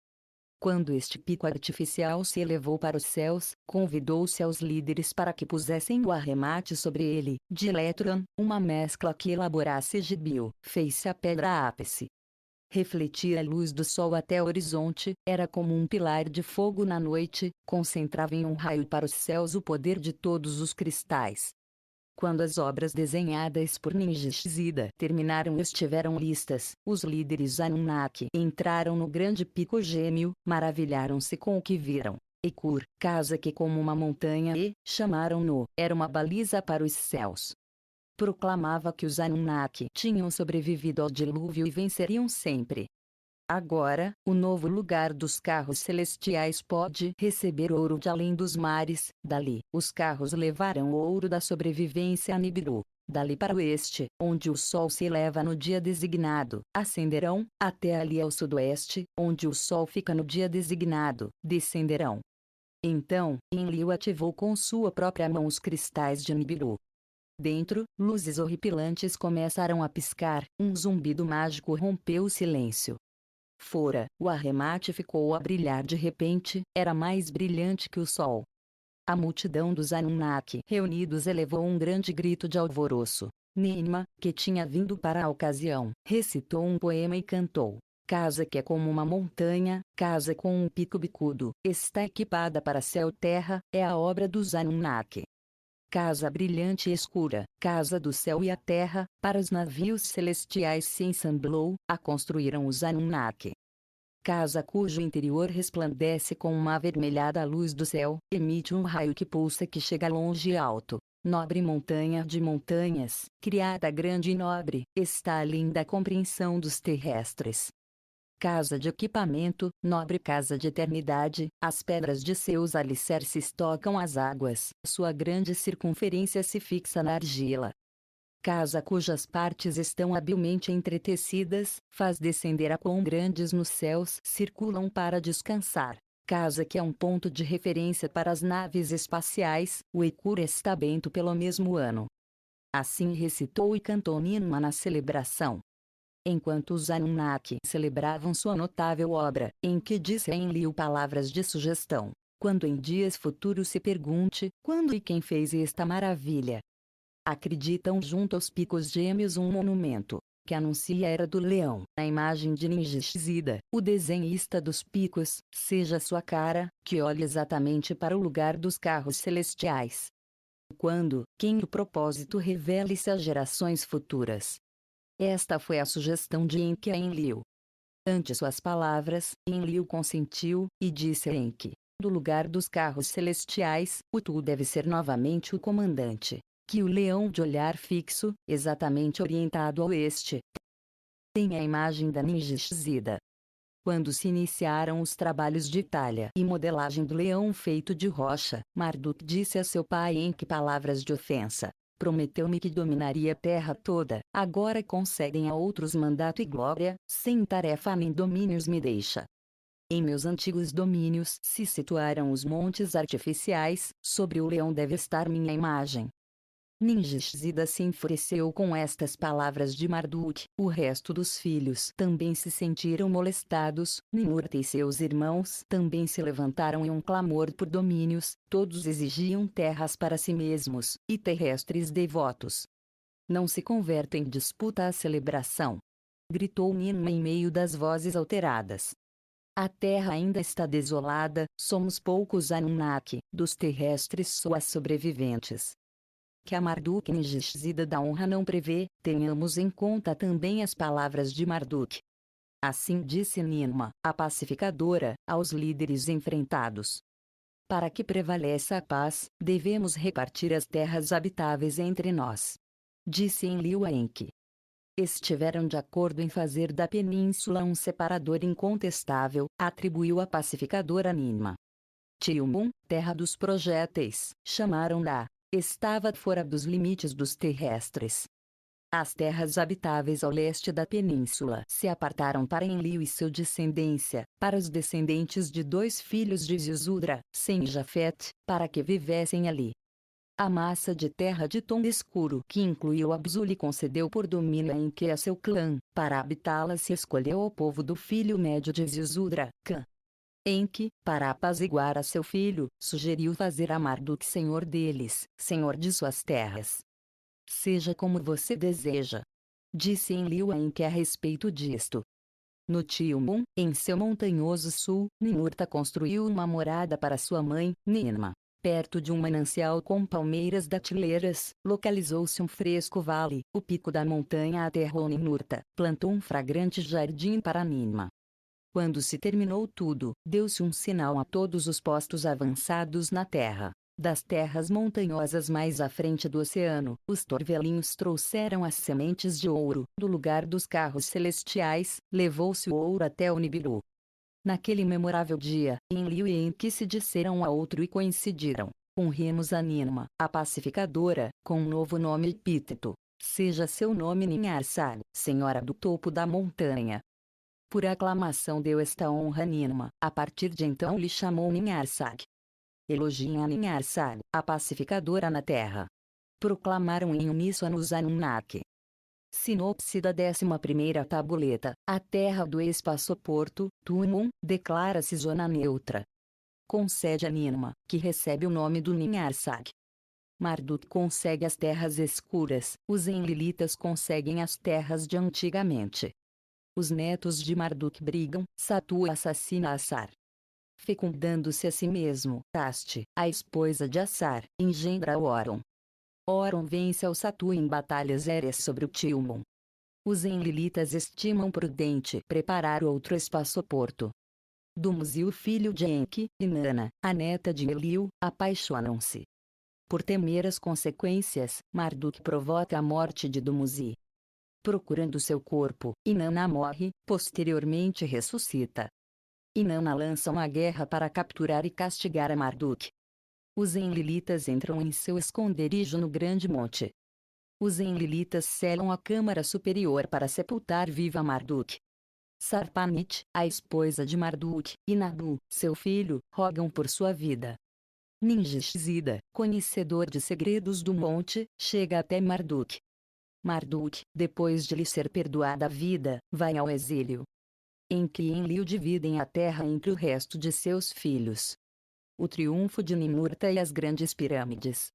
Quando este pico artificial se elevou para os céus, convidou-se aos líderes para que pusessem o arremate sobre ele, de elétron, uma mescla que elaborasse gibio, fez-se a pedra ápice. Refletia a luz do sol até o horizonte, era como um pilar de fogo na noite, concentrava em um raio para os céus o poder de todos os cristais. Quando as obras desenhadas por Ninjishzida terminaram e estiveram listas, os líderes Anunnaki entraram no grande pico gêmeo, maravilharam-se com o que viram. Ekur, casa que como uma montanha e, chamaram-no, era uma baliza para os céus. Proclamava que os Anunnaki tinham sobrevivido ao dilúvio e venceriam sempre. Agora, o novo lugar dos carros celestiais pode receber ouro de além dos mares. Dali, os carros levarão o ouro da sobrevivência a Nibiru. Dali para o oeste, onde o sol se eleva no dia designado, ascenderão, até ali ao sudoeste, onde o sol fica no dia designado, descenderão. Então, Enlil ativou com sua própria mão os cristais de Nibiru. Dentro, luzes horripilantes começaram a piscar, um zumbido mágico rompeu o silêncio. Fora, o arremate ficou a brilhar de repente, era mais brilhante que o sol. A multidão dos Anunnaki reunidos elevou um grande grito de alvoroço. Ninma, que tinha vindo para a ocasião, recitou um poema e cantou. Casa que é como uma montanha, casa com um pico bicudo, está equipada para céu-terra, é a obra dos Anunnaki. Casa brilhante e escura, casa do céu e a terra, para os navios celestiais se ensamblou, a construíram os Anunnaki. Casa cujo interior resplandece com uma avermelhada luz do céu, emite um raio que pulsa que chega longe e alto. nobre montanha de montanhas, criada grande e nobre, está além da compreensão dos terrestres. Casa de equipamento, nobre casa de eternidade, as pedras de seus alicerces tocam as águas, sua grande circunferência se fixa na argila. Casa cujas partes estão habilmente entretecidas, faz descender a quão grandes nos céus circulam para descansar. Casa que é um ponto de referência para as naves espaciais, o Ekura está bento pelo mesmo ano. Assim recitou e cantou Ninma na celebração. Enquanto os Anunnaki celebravam sua notável obra, em que disse Enlil palavras de sugestão, quando em dias futuros se pergunte, quando e quem fez esta maravilha? Acreditam junto aos picos gêmeos um monumento, que anuncia a era do leão, na imagem de Ningishzida, o desenhista dos picos, seja sua cara, que olhe exatamente para o lugar dos carros celestiais. Quando, quem o propósito revele-se às gerações futuras. Esta foi a sugestão de Enki a Enlil. Ante suas palavras, Enlil consentiu, e disse a Enki, do lugar dos carros celestiais, o Tu deve ser novamente o comandante. Que o leão de olhar fixo, exatamente orientado a oeste, tem a imagem da Ningishzida. Quando se iniciaram os trabalhos de talha e modelagem do leão feito de rocha, Marduk disse a seu pai Enki palavras de ofensa. Prometeu-me que dominaria a terra toda, agora concedem a outros mandato e glória, sem tarefa nem domínios me deixa. Em meus antigos domínios se situaram os montes artificiais, sobre o leão deve estar minha imagem. Ningishzida se enfureceu com estas palavras de Marduk, o resto dos filhos também se sentiram molestados, Ninurta e seus irmãos também se levantaram em um clamor por domínios, todos exigiam terras para si mesmos, e terrestres devotos. Não se converta em disputa a celebração. Gritou Ninma em meio das vozes alteradas. A terra ainda está desolada, somos poucos Anunnaki, dos terrestres só as sobreviventes. Que a Marduk Ningishzida da honra não prevê, tenhamos em conta também as palavras de Marduk. Assim disse Ninma, a pacificadora, aos líderes enfrentados. Para que prevaleça a paz, devemos repartir as terras habitáveis entre nós. Disse Enlil a Enki. Estiveram de acordo em fazer da península um separador incontestável, atribuiu a pacificadora Ninma. Tilmun, terra dos projéteis, chamaram-na. Estava fora dos limites dos terrestres. As terras habitáveis ao leste da península se apartaram para Enlil e sua descendência, para os descendentes de 2 filhos de Zizudra, Sem e Jafet, para que vivessem ali. A massa de terra de tom escuro que incluiu Abzu lhe concedeu por domínio em que a seu clã, para habitá-la se escolheu o povo do filho médio de Zizudra, Cã. Enki, para apaziguar a seu filho, sugeriu fazer a Marduk senhor deles, senhor de suas terras. Seja como você deseja. Disse Enlil a Enki a respeito disto. No Tilmun, em seu montanhoso sul, Ninurta construiu uma morada para sua mãe, Ninma. Perto de um manancial com palmeiras datileiras, localizou-se um fresco vale, o pico da montanha aterrou Ninurta, plantou um fragrante jardim para Ninma. Quando se terminou tudo, deu-se um sinal a todos os postos avançados na terra. Das terras montanhosas mais à frente do oceano, os torvelinhos trouxeram as sementes de ouro. Do lugar dos carros celestiais, levou-se o ouro até o Nibiru. Naquele memorável dia, Enlil e Enki se disseram um a outro e coincidiram. Honremos a Ninma, a pacificadora, com um novo nome epíteto. Seja seu nome Ninharsag, senhora do topo da montanha. Por aclamação deu esta honra a Ninma, a partir de então lhe chamou Ninharsag. Elogiem a Ninharsag, a pacificadora na terra. Proclamaram em uníssono os Anunnaki. Sinopse da 11ª tabuleta, a terra do espaçoporto, Tumun, declara-se zona neutra. Concede a Ninma, que recebe o nome do Ninharsag. Marduk consegue as terras escuras, os Enlilitas conseguem as terras de antigamente. Os netos de Marduk brigam, Satu assassina Assar. Fecundando-se a si mesmo, Taste, a esposa de Assar, engendra Oron. Oron vence ao Satu em batalhas aéreas sobre o Tilmun. Os Enlilitas estimam prudente preparar outro espaçoporto. Dumuz e o filho de Enki, Inanna, a neta de Enlil, apaixonam-se. Por temer as consequências, Marduk provoca a morte de Dumuzi. Procurando seu corpo, Inanna morre, posteriormente ressuscita. Inanna lança uma guerra para capturar e castigar a Marduk. Os Enlilitas entram em seu esconderijo no Grande Monte. Os Enlilitas selam a câmara superior para sepultar viva Marduk. Sarpanit, a esposa de Marduk, e Nadu, seu filho, rogam por sua vida. Ninjishzida, conhecedor de segredos do monte, chega até Marduk. Marduk, depois de lhe ser perdoada a vida, vai ao exílio. Enki-Enlil dividem a terra entre o resto de seus filhos. O triunfo de Ninurta e as grandes pirâmides.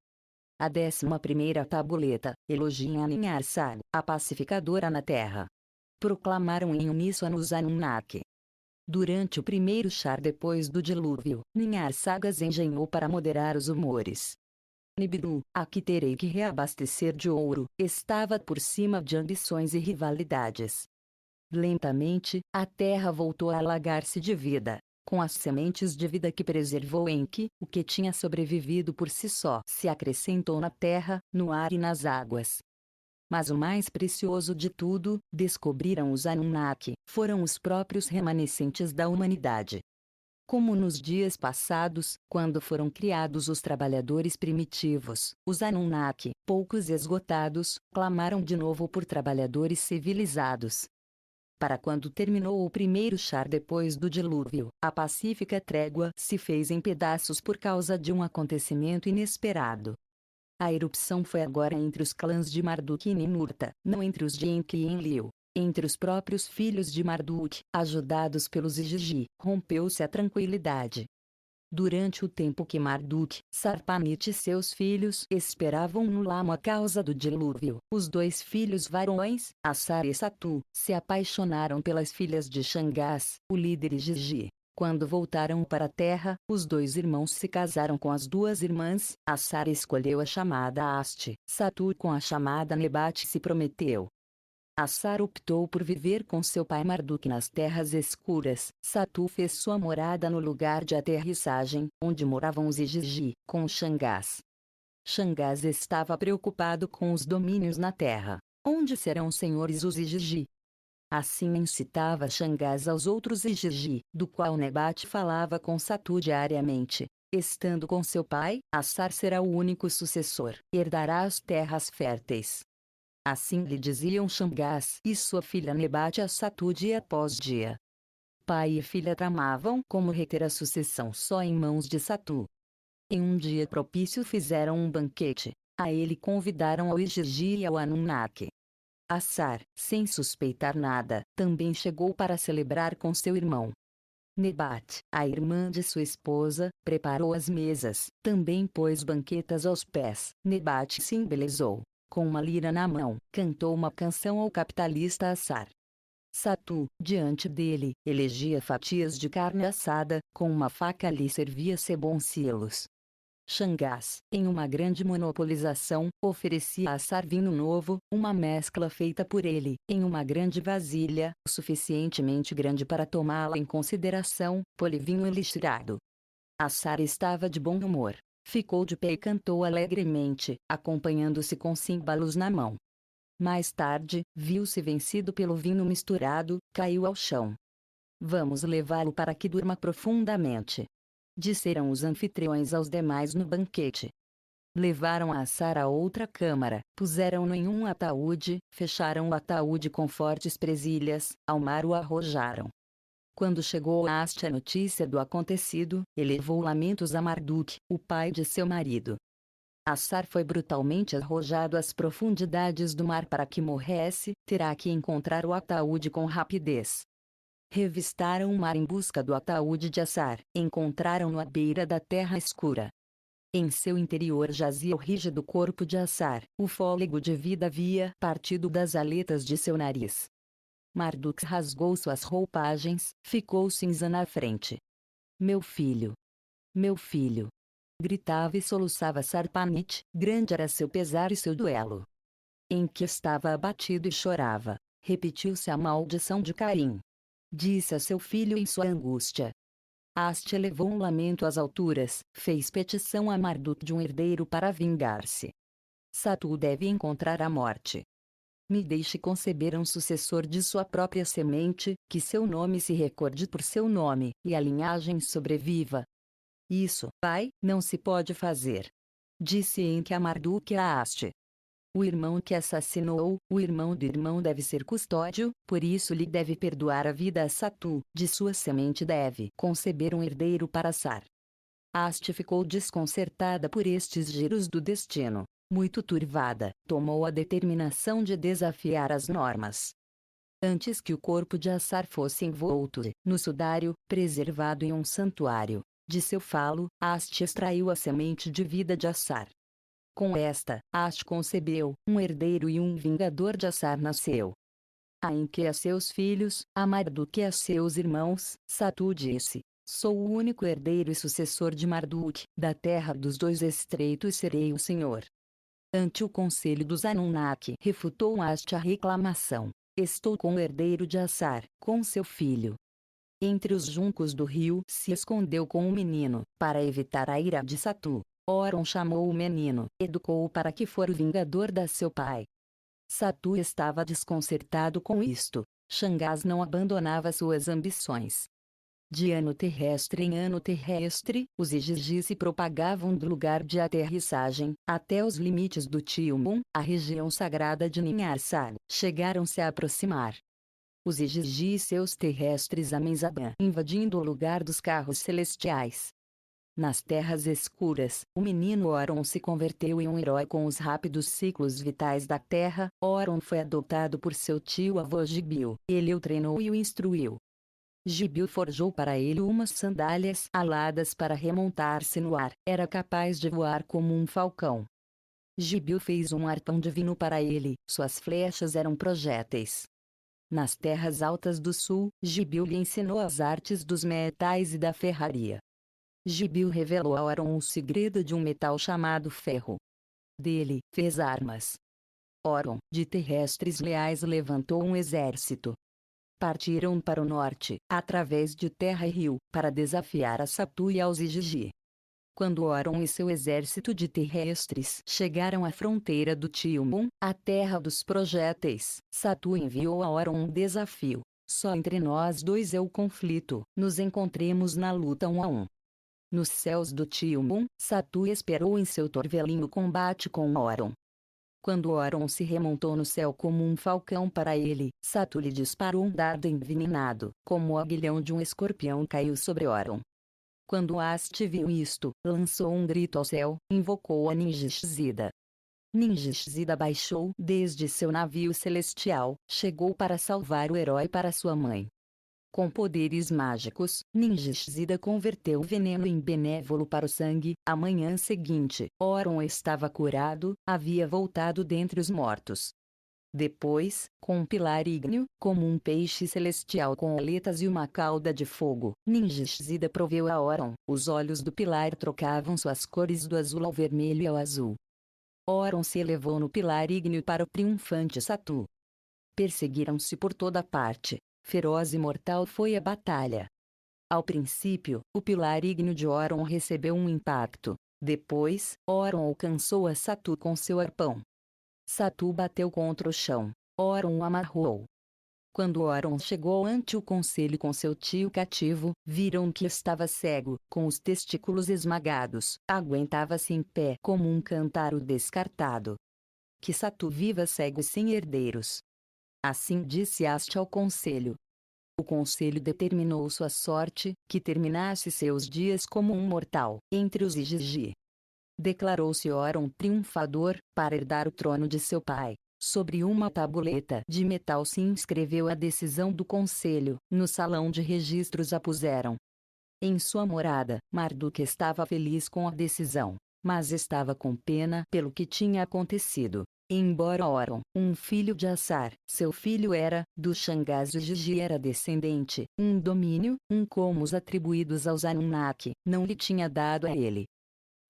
A 11ª tabuleta, elogia Ninhursag, a pacificadora na terra. Proclamaram em uníssono os Anunnaki. Durante o primeiro Shar depois do dilúvio, Ninhursagas engenhou para moderar os humores. Nibiru, a que terei que reabastecer de ouro, estava por cima de ambições e rivalidades. Lentamente, a terra voltou a alagar-se de vida, com as sementes de vida que preservou Enki, o que tinha sobrevivido por si só se acrescentou na terra, no ar e nas águas. Mas o mais precioso de tudo, descobriram os Anunnaki, foram os próprios remanescentes da humanidade. Como nos dias passados, quando foram criados os trabalhadores primitivos, os Anunnaki, poucos e esgotados, clamaram de novo por trabalhadores civilizados. Para quando terminou o primeiro Shar depois do dilúvio, a pacífica trégua se fez em pedaços por causa de um acontecimento inesperado. A erupção foi agora entre os clãs de Marduk e Ninurta, não entre os de Enki e Enlil. Entre os próprios filhos de Marduk, ajudados pelos Igigi, rompeu-se a tranquilidade. Durante o tempo que Marduk, Sarpanit e seus filhos esperavam no lamo a causa do dilúvio, os dois filhos varões, Assar e Satu, se apaixonaram pelas filhas de Shangas, o líder Igigi. Quando voltaram para a terra, os dois irmãos se casaram com as duas irmãs. Assar escolheu a chamada Asti, Satu com a chamada Nebat se prometeu. Assar optou por viver com seu pai Marduk nas terras escuras. Satu fez sua morada no lugar de aterrissagem, onde moravam os Igigi, com Shangas. Shangas estava preocupado com os domínios na terra. Onde serão senhores os Igigi? Assim incitava Shangas aos outros Igigi, do qual Nebat falava com Satu diariamente. Estando com seu pai, Assar será o único sucessor, herdará as terras férteis. Assim lhe diziam Shangas e sua filha Nebat a Satu dia após dia. Pai e filha tramavam como reter a sucessão só em mãos de Satu. Em um dia propício fizeram um banquete. A ele convidaram ao Igigi e ao Anunnaki. Assar, sem suspeitar nada, também chegou para celebrar com seu irmão. Nebat, a irmã de sua esposa, preparou as mesas, também pôs banquetas aos pés. Nebat se embelezou. Com uma lira na mão, cantou uma canção ao capitalista Assar. Satu, diante dele, elegia fatias de carne assada, com uma faca lhe servia seboncilos. Shangas, em uma grande monopolização, oferecia a Assar vinho novo, uma mescla feita por ele, em uma grande vasilha, suficientemente grande para tomá-la em consideração, polivinho elixirado. Assar estava de bom humor. Ficou de pé e cantou alegremente, acompanhando-se com címbalos na mão. Mais tarde, viu-se vencido pelo vinho misturado, caiu ao chão. Vamos levá-lo para que durma profundamente, disseram os anfitriões aos demais no banquete. Levaram Assar a outra câmara, puseram-no em um ataúde, fecharam o ataúde com fortes presilhas, ao mar o arrojaram. Quando chegou a Asti a notícia do acontecido, elevou lamentos a Marduk, o pai de seu marido. Assar foi brutalmente arrojado às profundidades do mar para que morresse, terá que encontrar o ataúde com rapidez. Revistaram o mar em busca do ataúde de Assar, encontraram-no à beira da terra escura. Em seu interior jazia o rígido corpo de Assar, o fôlego de vida havia partido das aletas de seu nariz. Marduk rasgou suas roupagens, ficou cinza na frente. Meu filho! Meu filho! Gritava e soluçava Sarpanit, grande era seu pesar e seu duelo. Enki estava abatido e chorava. Repetiu-se a maldição de Caim. Disse a seu filho em sua angústia: Haste elevou um lamento às alturas, fez petição a Marduk de um herdeiro para vingar-se. Satu deve encontrar a morte. Me deixe conceber um sucessor de sua própria semente, que seu nome se recorde por seu nome, e a linhagem sobreviva. Isso, pai, não se pode fazer. Disse Enki a Marduk e a Haste. O irmão que assassinou, o irmão do irmão deve ser custódio, por isso lhe deve perdoar a vida a Satu, de sua semente deve conceber um herdeiro para Sar. Haste ficou desconcertada por estes giros do destino. Muito turvada, tomou a determinação de desafiar as normas. Antes que o corpo de Assar fosse envolto no sudário, preservado em um santuário, de seu falo, Haste extraiu a semente de vida de Assar. Com esta, Haste concebeu um herdeiro e um vingador de Assar nasceu. A Enki a seus filhos, a Marduk a seus irmãos, Satu disse: sou o único herdeiro e sucessor de Marduk, da terra dos dois estreitos serei o senhor. Ante o conselho dos Anunnaki, refutou Haste a reclamação. Estou com o herdeiro de Assar, com seu filho. Entre os juncos do rio se escondeu com o menino, para evitar a ira de Satu. Oron chamou o menino, educou-o para que for o vingador da seu pai. Satu estava desconcertado com isto. Xangás não abandonava suas ambições. De ano terrestre em ano terrestre, os Igigi se propagavam do lugar de aterrissagem, até os limites do Tilmun, a região sagrada de Ninharsar, chegaram-se a aproximar. Os Igigi e seus terrestres Amenzaban invadindo o lugar dos carros celestiais. Nas terras escuras, o menino Oron se converteu em um herói com os rápidos ciclos vitais da terra. Oron foi adotado por seu tio-avô Gibil, ele o treinou e o instruiu. Gibil forjou para ele umas sandálias aladas para remontar-se no ar, era capaz de voar como um falcão. Gibil fez um arpão divino para ele, suas flechas eram projéteis. Nas terras altas do sul, Gibil lhe ensinou as artes dos metais e da ferraria. Gibil revelou a Oron o segredo de um metal chamado ferro. Dele, fez armas. Oron, de terrestres leais, levantou um exército. Partiram para o norte, através de terra e rio, para desafiar a Satu e aos Igigi. Quando Oron e seu exército de terrestres chegaram à fronteira do Tilmun, a terra dos projéteis, Satu enviou a Oron um desafio. Só entre nós dois é o conflito, nos encontremos na luta 1 a 1. Nos céus do Tilmun, Satu esperou em seu torvelinho combate com Oron. Quando Oron se remontou no céu como um falcão para ele, Satu lhe disparou um dardo envenenado, como o aguilhão de um escorpião caiu sobre Oron. Quando Haste viu isto, lançou um grito ao céu, invocou a Ningishzida. Ningishzida baixou desde seu navio celestial, chegou para salvar o herói para sua mãe. Com poderes mágicos, Ningishzida converteu o veneno em benévolo para o sangue. A manhã seguinte, Oron estava curado, havia voltado dentre os mortos. Depois, com um pilar ígneo, como um peixe celestial com aletas e uma cauda de fogo, Ningishzida proveu a Oron. Os olhos do pilar trocavam suas cores do azul ao vermelho e ao azul. Oron se elevou no pilar ígneo para o triunfante Satu. Perseguiram-se por toda parte. Feroz e mortal foi a batalha. Ao princípio, o pilar ígneo de Oron recebeu um impacto. Depois, Oron alcançou a Satu com seu arpão. Satu bateu contra o chão. Oron o amarrou. Quando Oron chegou ante o conselho com seu tio cativo, viram que estava cego, com os testículos esmagados, aguentava-se em pé como um cântaro descartado. Que Satu viva cego sem herdeiros. Assim disse Haste ao conselho. O conselho determinou sua sorte, que terminasse seus dias como um mortal, entre os Igigi. Declarou-se Oron triunfador, para herdar o trono de seu pai. Sobre uma tabuleta de metal se inscreveu a decisão do conselho, no salão de registros a puseram. Em sua morada, Marduk estava feliz com a decisão, mas estava com pena pelo que tinha acontecido. Embora Oron, um filho de Assar, seu filho era, do Xangás Igigi era descendente, um domínio, como os atribuídos aos Anunnaki, não lhe tinha dado a ele.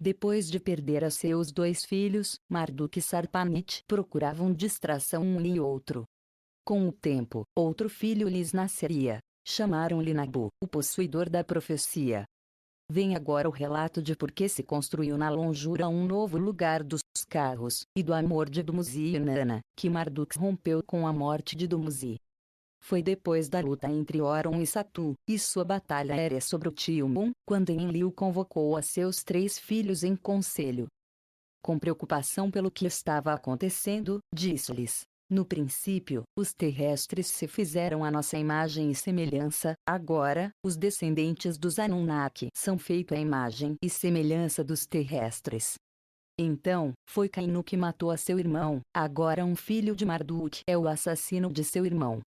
Depois de perder a seus dois filhos, Marduk e Sarpanit procuravam distração um e outro. Com o tempo, outro filho lhes nasceria. chamaram-lhe Nabu, o possuidor da profecia. Vem agora o relato de por que se construiu na longura um novo lugar dos carros, e do amor de Dumuzi e Inanna, que Marduk rompeu com a morte de Dumuzi. Foi depois da luta entre Oron e Satu, e sua batalha aérea sobre o Tilmun, quando Enlil convocou a seus 3 filhos em conselho. Com preocupação pelo que estava acontecendo, disse-lhes: no princípio, os terrestres se fizeram à nossa imagem e semelhança, agora, os descendentes dos Anunnaki são feitos à imagem e semelhança dos terrestres. Então, foi Cainu que matou a seu irmão, agora um filho de Marduk é o assassino de seu irmão.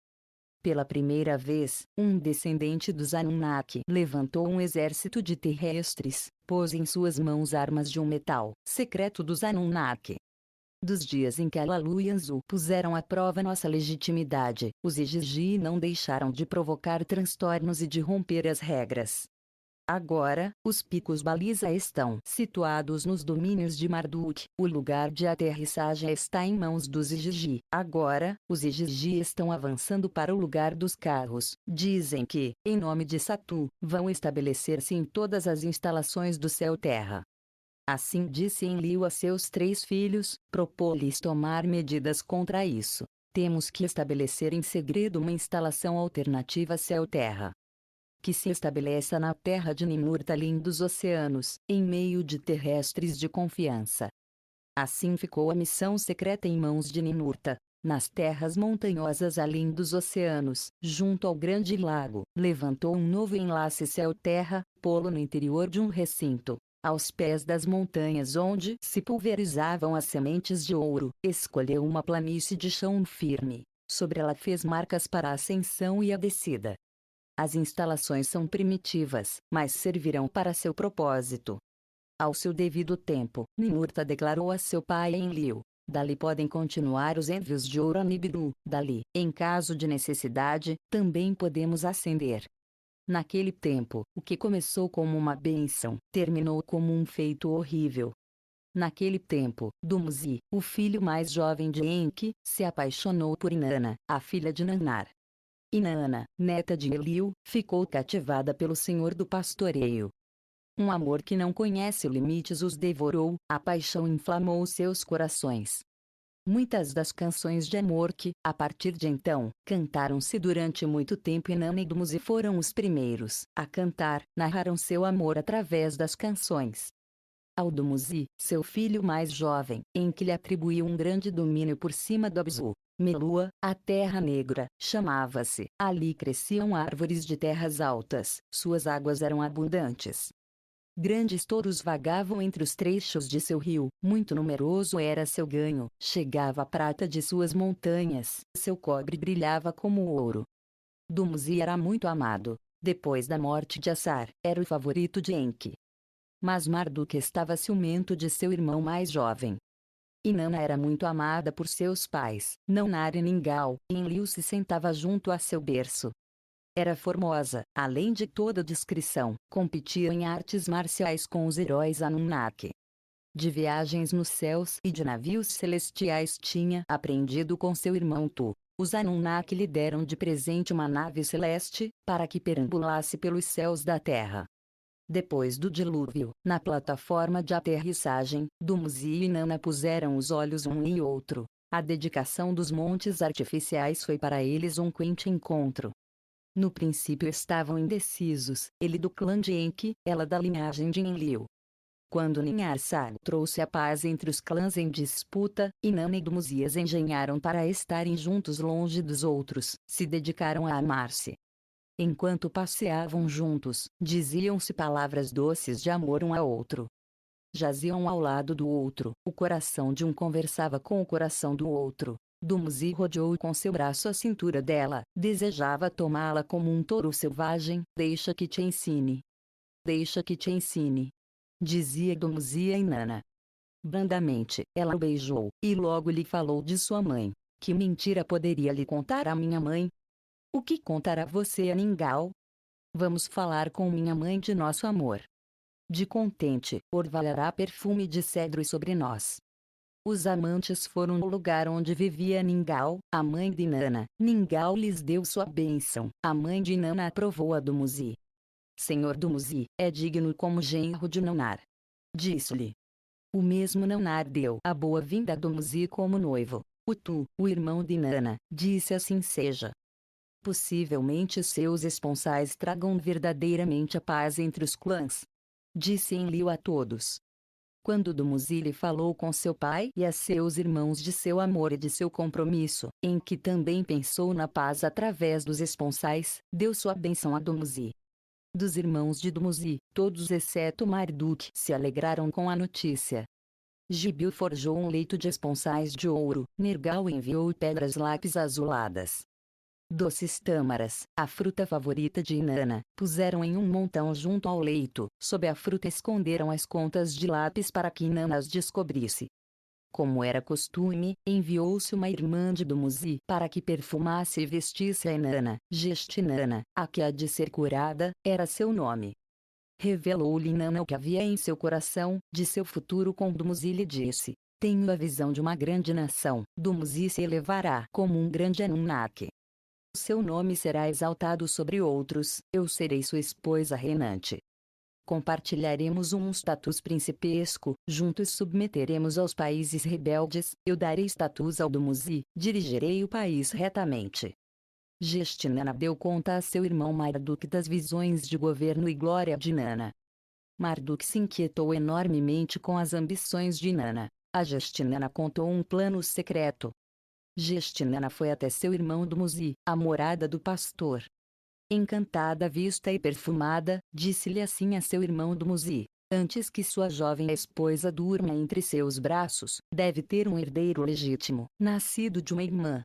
Pela primeira vez, um descendente dos Anunnaki levantou um exército de terrestres, pôs em suas mãos armas de um metal secreto dos Anunnaki. Dos dias em que Alalu e Anzu puseram à prova nossa legitimidade, os Igigi não deixaram de provocar transtornos e de romper as regras. Agora, os picos baliza estão situados nos domínios de Marduk, o lugar de aterrissagem está em mãos dos Igigi. Agora, os Igigi estão avançando para o lugar dos carros. Dizem que, em nome de Satu, vão estabelecer-se em todas as instalações do céu-terra. Assim disse Enlil a seus 3 filhos, propôs-lhes tomar medidas contra isso. Temos que estabelecer em segredo uma instalação alternativa céu-terra, que se estabeleça na terra de Ninurta além dos oceanos, em meio de terrestres de confiança. Assim ficou a missão secreta em mãos de Ninurta. Nas terras montanhosas além dos oceanos, junto ao grande lago, levantou um novo enlace céu-terra, pô-lo no interior de um recinto, aos pés das montanhas onde se pulverizavam as sementes de ouro, escolheu uma planície de chão firme. Sobre ela fez marcas para a ascensão e a descida. As instalações são primitivas, mas servirão para seu propósito. Ao seu devido tempo, Ninurta declarou a seu pai Enlil: dali podem continuar os envios de Ouro-Nibiru, dali, em caso de necessidade, também podemos ascender. Naquele tempo, o que começou como uma bênção, terminou como um feito horrível. Naquele tempo, Dumuzi, o filho mais jovem de Enki, se apaixonou por Inanna, a filha de Nannar. Inanna, neta de Enlil, ficou cativada pelo senhor do pastoreio. Um amor que não conhece limites os devorou, a paixão inflamou seus corações. Muitas das canções de amor que, a partir de então, cantaram-se durante muito tempo Inanna e Dumuzi foram os primeiros a cantar, narraram seu amor através das canções. Ao Dumuzi, seu filho mais jovem, Enki lhe atribuiu um grande domínio por cima do Abzu. Melua, a terra negra, chamava-se. Ali cresciam árvores de terras altas, suas águas eram abundantes. Grandes touros vagavam entre os trechos de seu rio, muito numeroso era seu ganho, chegava a prata de suas montanhas, seu cobre brilhava como ouro. Dumuzi era muito amado. Depois da morte de Assar, era o favorito de Enki. Mas Marduk estava ciumento de seu irmão mais jovem. Inanna era muito amada por seus pais, Nannar e Ningal, e Enlil se sentava junto a seu berço. Era formosa, além de toda discrição, competia em artes marciais com os heróis Anunnaki. De viagens nos céus e de navios celestiais tinha aprendido com seu irmão Tu. Os Anunnaki lhe deram de presente uma nave celeste, para que perambulasse pelos céus da terra. Depois do dilúvio, na plataforma de aterrissagem, Dumuzi e Inanna puseram os olhos um e outro. A dedicação dos montes artificiais foi para eles um quente encontro. No princípio estavam indecisos, ele do clã de Enki, ela da linhagem de Enlil. Quando Ninhursag trouxe a paz entre os clãs em disputa, Inanna e Dumuzi as engenharam para estarem juntos longe dos outros, se dedicaram a amar-se. Enquanto passeavam juntos, diziam-se palavras doces de amor um ao outro. Jaziam ao lado do outro, o coração de um conversava com o coração do outro. Dumuzi rodeou com seu braço a cintura dela, desejava tomá-la como um touro selvagem. Deixa que te ensine. Deixa que te ensine. Dizia Dumuzi a Inanna. Brandamente, ela o beijou, e logo lhe falou de sua mãe. Que mentira poderia lhe contar a minha mãe? O que contará você a Ningal? Vamos falar com minha mãe de nosso amor. De contente, orvalhará perfume de cedro sobre nós. Os amantes foram ao lugar onde vivia Ningal, a mãe de Inanna. Ningal lhes deu sua bênção. A mãe de Inanna aprovou a Dumuzi. Senhor Dumuzi, é digno como genro de Nanar. Disse-lhe. O mesmo Nanar deu a boa-vinda a Dumuzi como noivo. Utu, o irmão de Inanna, disse assim seja. Possivelmente seus esponsais tragam verdadeiramente a paz entre os clãs. Disse Enlil a todos. Quando Dumuzi lhe falou com seu pai e a seus irmãos de seu amor e de seu compromisso, em que também pensou na paz através dos esponsais, deu sua bênção a Dumuzi. Dos irmãos de Dumuzi, todos exceto Marduk se alegraram com a notícia. Gibil forjou um leito de esponsais de ouro, Nergal enviou pedras lápis azuladas. Doces tâmaras, a fruta favorita de Inanna, puseram em um montão junto ao leito. Sob a fruta esconderam as contas de lápis para que Inanna as descobrisse. Como era costume, enviou-se uma irmã de Dumuzi para que perfumasse e vestisse a Inanna. Gestinanna, a que há de ser curada, era seu nome. Revelou-lhe Inanna o que havia em seu coração, de seu futuro com Dumuzi lhe disse. Tenho a visão de uma grande nação. Dumuzi se elevará como um grande Anunnaki. Seu nome será exaltado sobre outros, eu serei sua esposa reinante. Compartilharemos um status principesco, juntos submeteremos aos países rebeldes, eu darei status ao Dumuzi, dirigirei o país retamente. Gestinanna deu conta a seu irmão Marduk das visões de governo e glória de Inanna. Marduk se inquietou enormemente com as ambições de Inanna. A Gestinanna contou um plano secreto. Gestinanna foi até seu irmão Dumuzi, a morada do pastor. Encantada vista e perfumada, disse-lhe assim a seu irmão Dumuzi. Antes que sua jovem esposa durma entre seus braços, deve ter um herdeiro legítimo, nascido de uma irmã.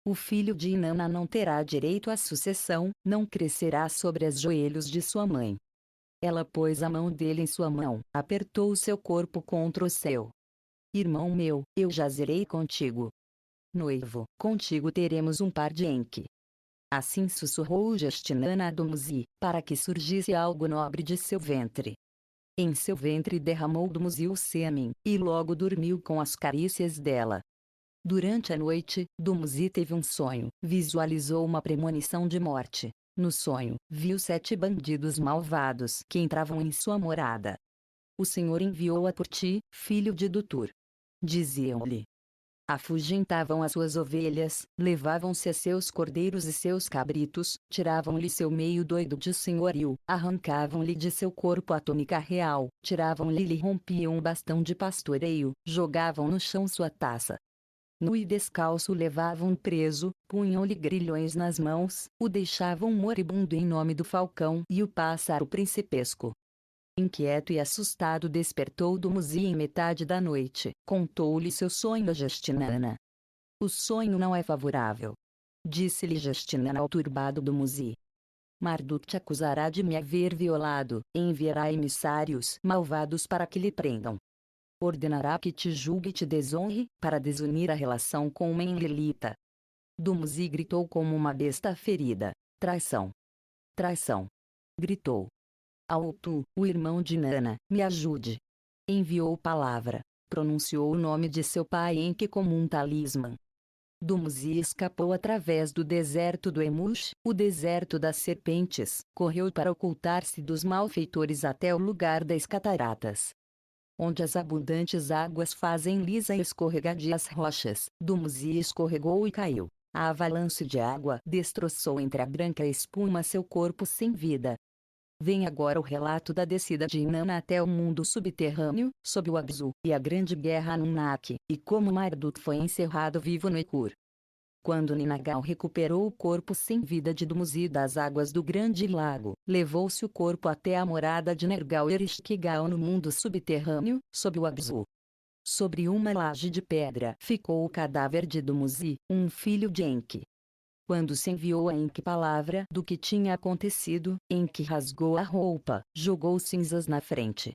O filho de Inanna não terá direito à sucessão, não crescerá sobre os joelhos de sua mãe. Ela pôs a mão dele em sua mão, apertou seu corpo contra o seu. Irmão meu, eu jazerei contigo. Noivo, contigo teremos um par de Enki. Assim sussurrou Gestinanna a Dumuzi, para que surgisse algo nobre de seu ventre. Em seu ventre derramou Dumuzi o sêmen, e logo dormiu com as carícias dela. Durante a noite, Dumuzi teve um sonho, visualizou uma premonição de morte. No sonho, viu 7 bandidos malvados que entravam em sua morada. O Senhor enviou-a por ti, filho de Dutur. Diziam-lhe. Afugentavam as suas ovelhas, levavam-se a seus cordeiros e seus cabritos, tiravam-lhe seu meio doido de senhorio, arrancavam-lhe de seu corpo a túnica real, tiravam-lhe e rompiam um bastão de pastoreio, jogavam no chão sua taça. Nu e descalço levavam preso, punham-lhe grilhões nas mãos, o deixavam moribundo em nome do falcão e o pássaro principesco. Inquieto e assustado despertou Dumuzi em metade da noite, contou-lhe seu sonho a Gestinanna. O sonho não é favorável. Disse-lhe Gestinanna ao turbado Dumuzi. Marduk te acusará de me haver violado, enviará emissários malvados para que lhe prendam. Ordenará que te julgue e te desonre, para desunir a relação com uma Enlilita. Dumuzi gritou como uma besta ferida. Traição! Traição! Gritou. Autu, o irmão de Inanna, me ajude. Enviou palavra. Pronunciou o nome de seu pai Enki como um talismã. Dumuzi escapou através do deserto do Emush, o deserto das serpentes, correu para ocultar-se dos malfeitores até o lugar das cataratas, onde as abundantes águas fazem lisa e escorregadias rochas. Dumuzi escorregou e caiu. A avalanche de água destroçou entre a branca espuma seu corpo sem vida. Vem agora o relato da descida de Inanna até o mundo subterrâneo, sob o Abzu, e a grande guerra Anunnaki, e como Marduk foi encerrado vivo no Ekur. Quando Ningal recuperou o corpo sem vida de Dumuzi das águas do grande lago, levou-se o corpo até a morada de Nergal Ereshkigal no mundo subterrâneo, sob o Abzu. Sobre uma laje de pedra ficou o cadáver de Dumuzi, um filho de Enki. Quando se enviou a Enki palavra do que tinha acontecido, Enki rasgou a roupa, jogou cinzas na frente,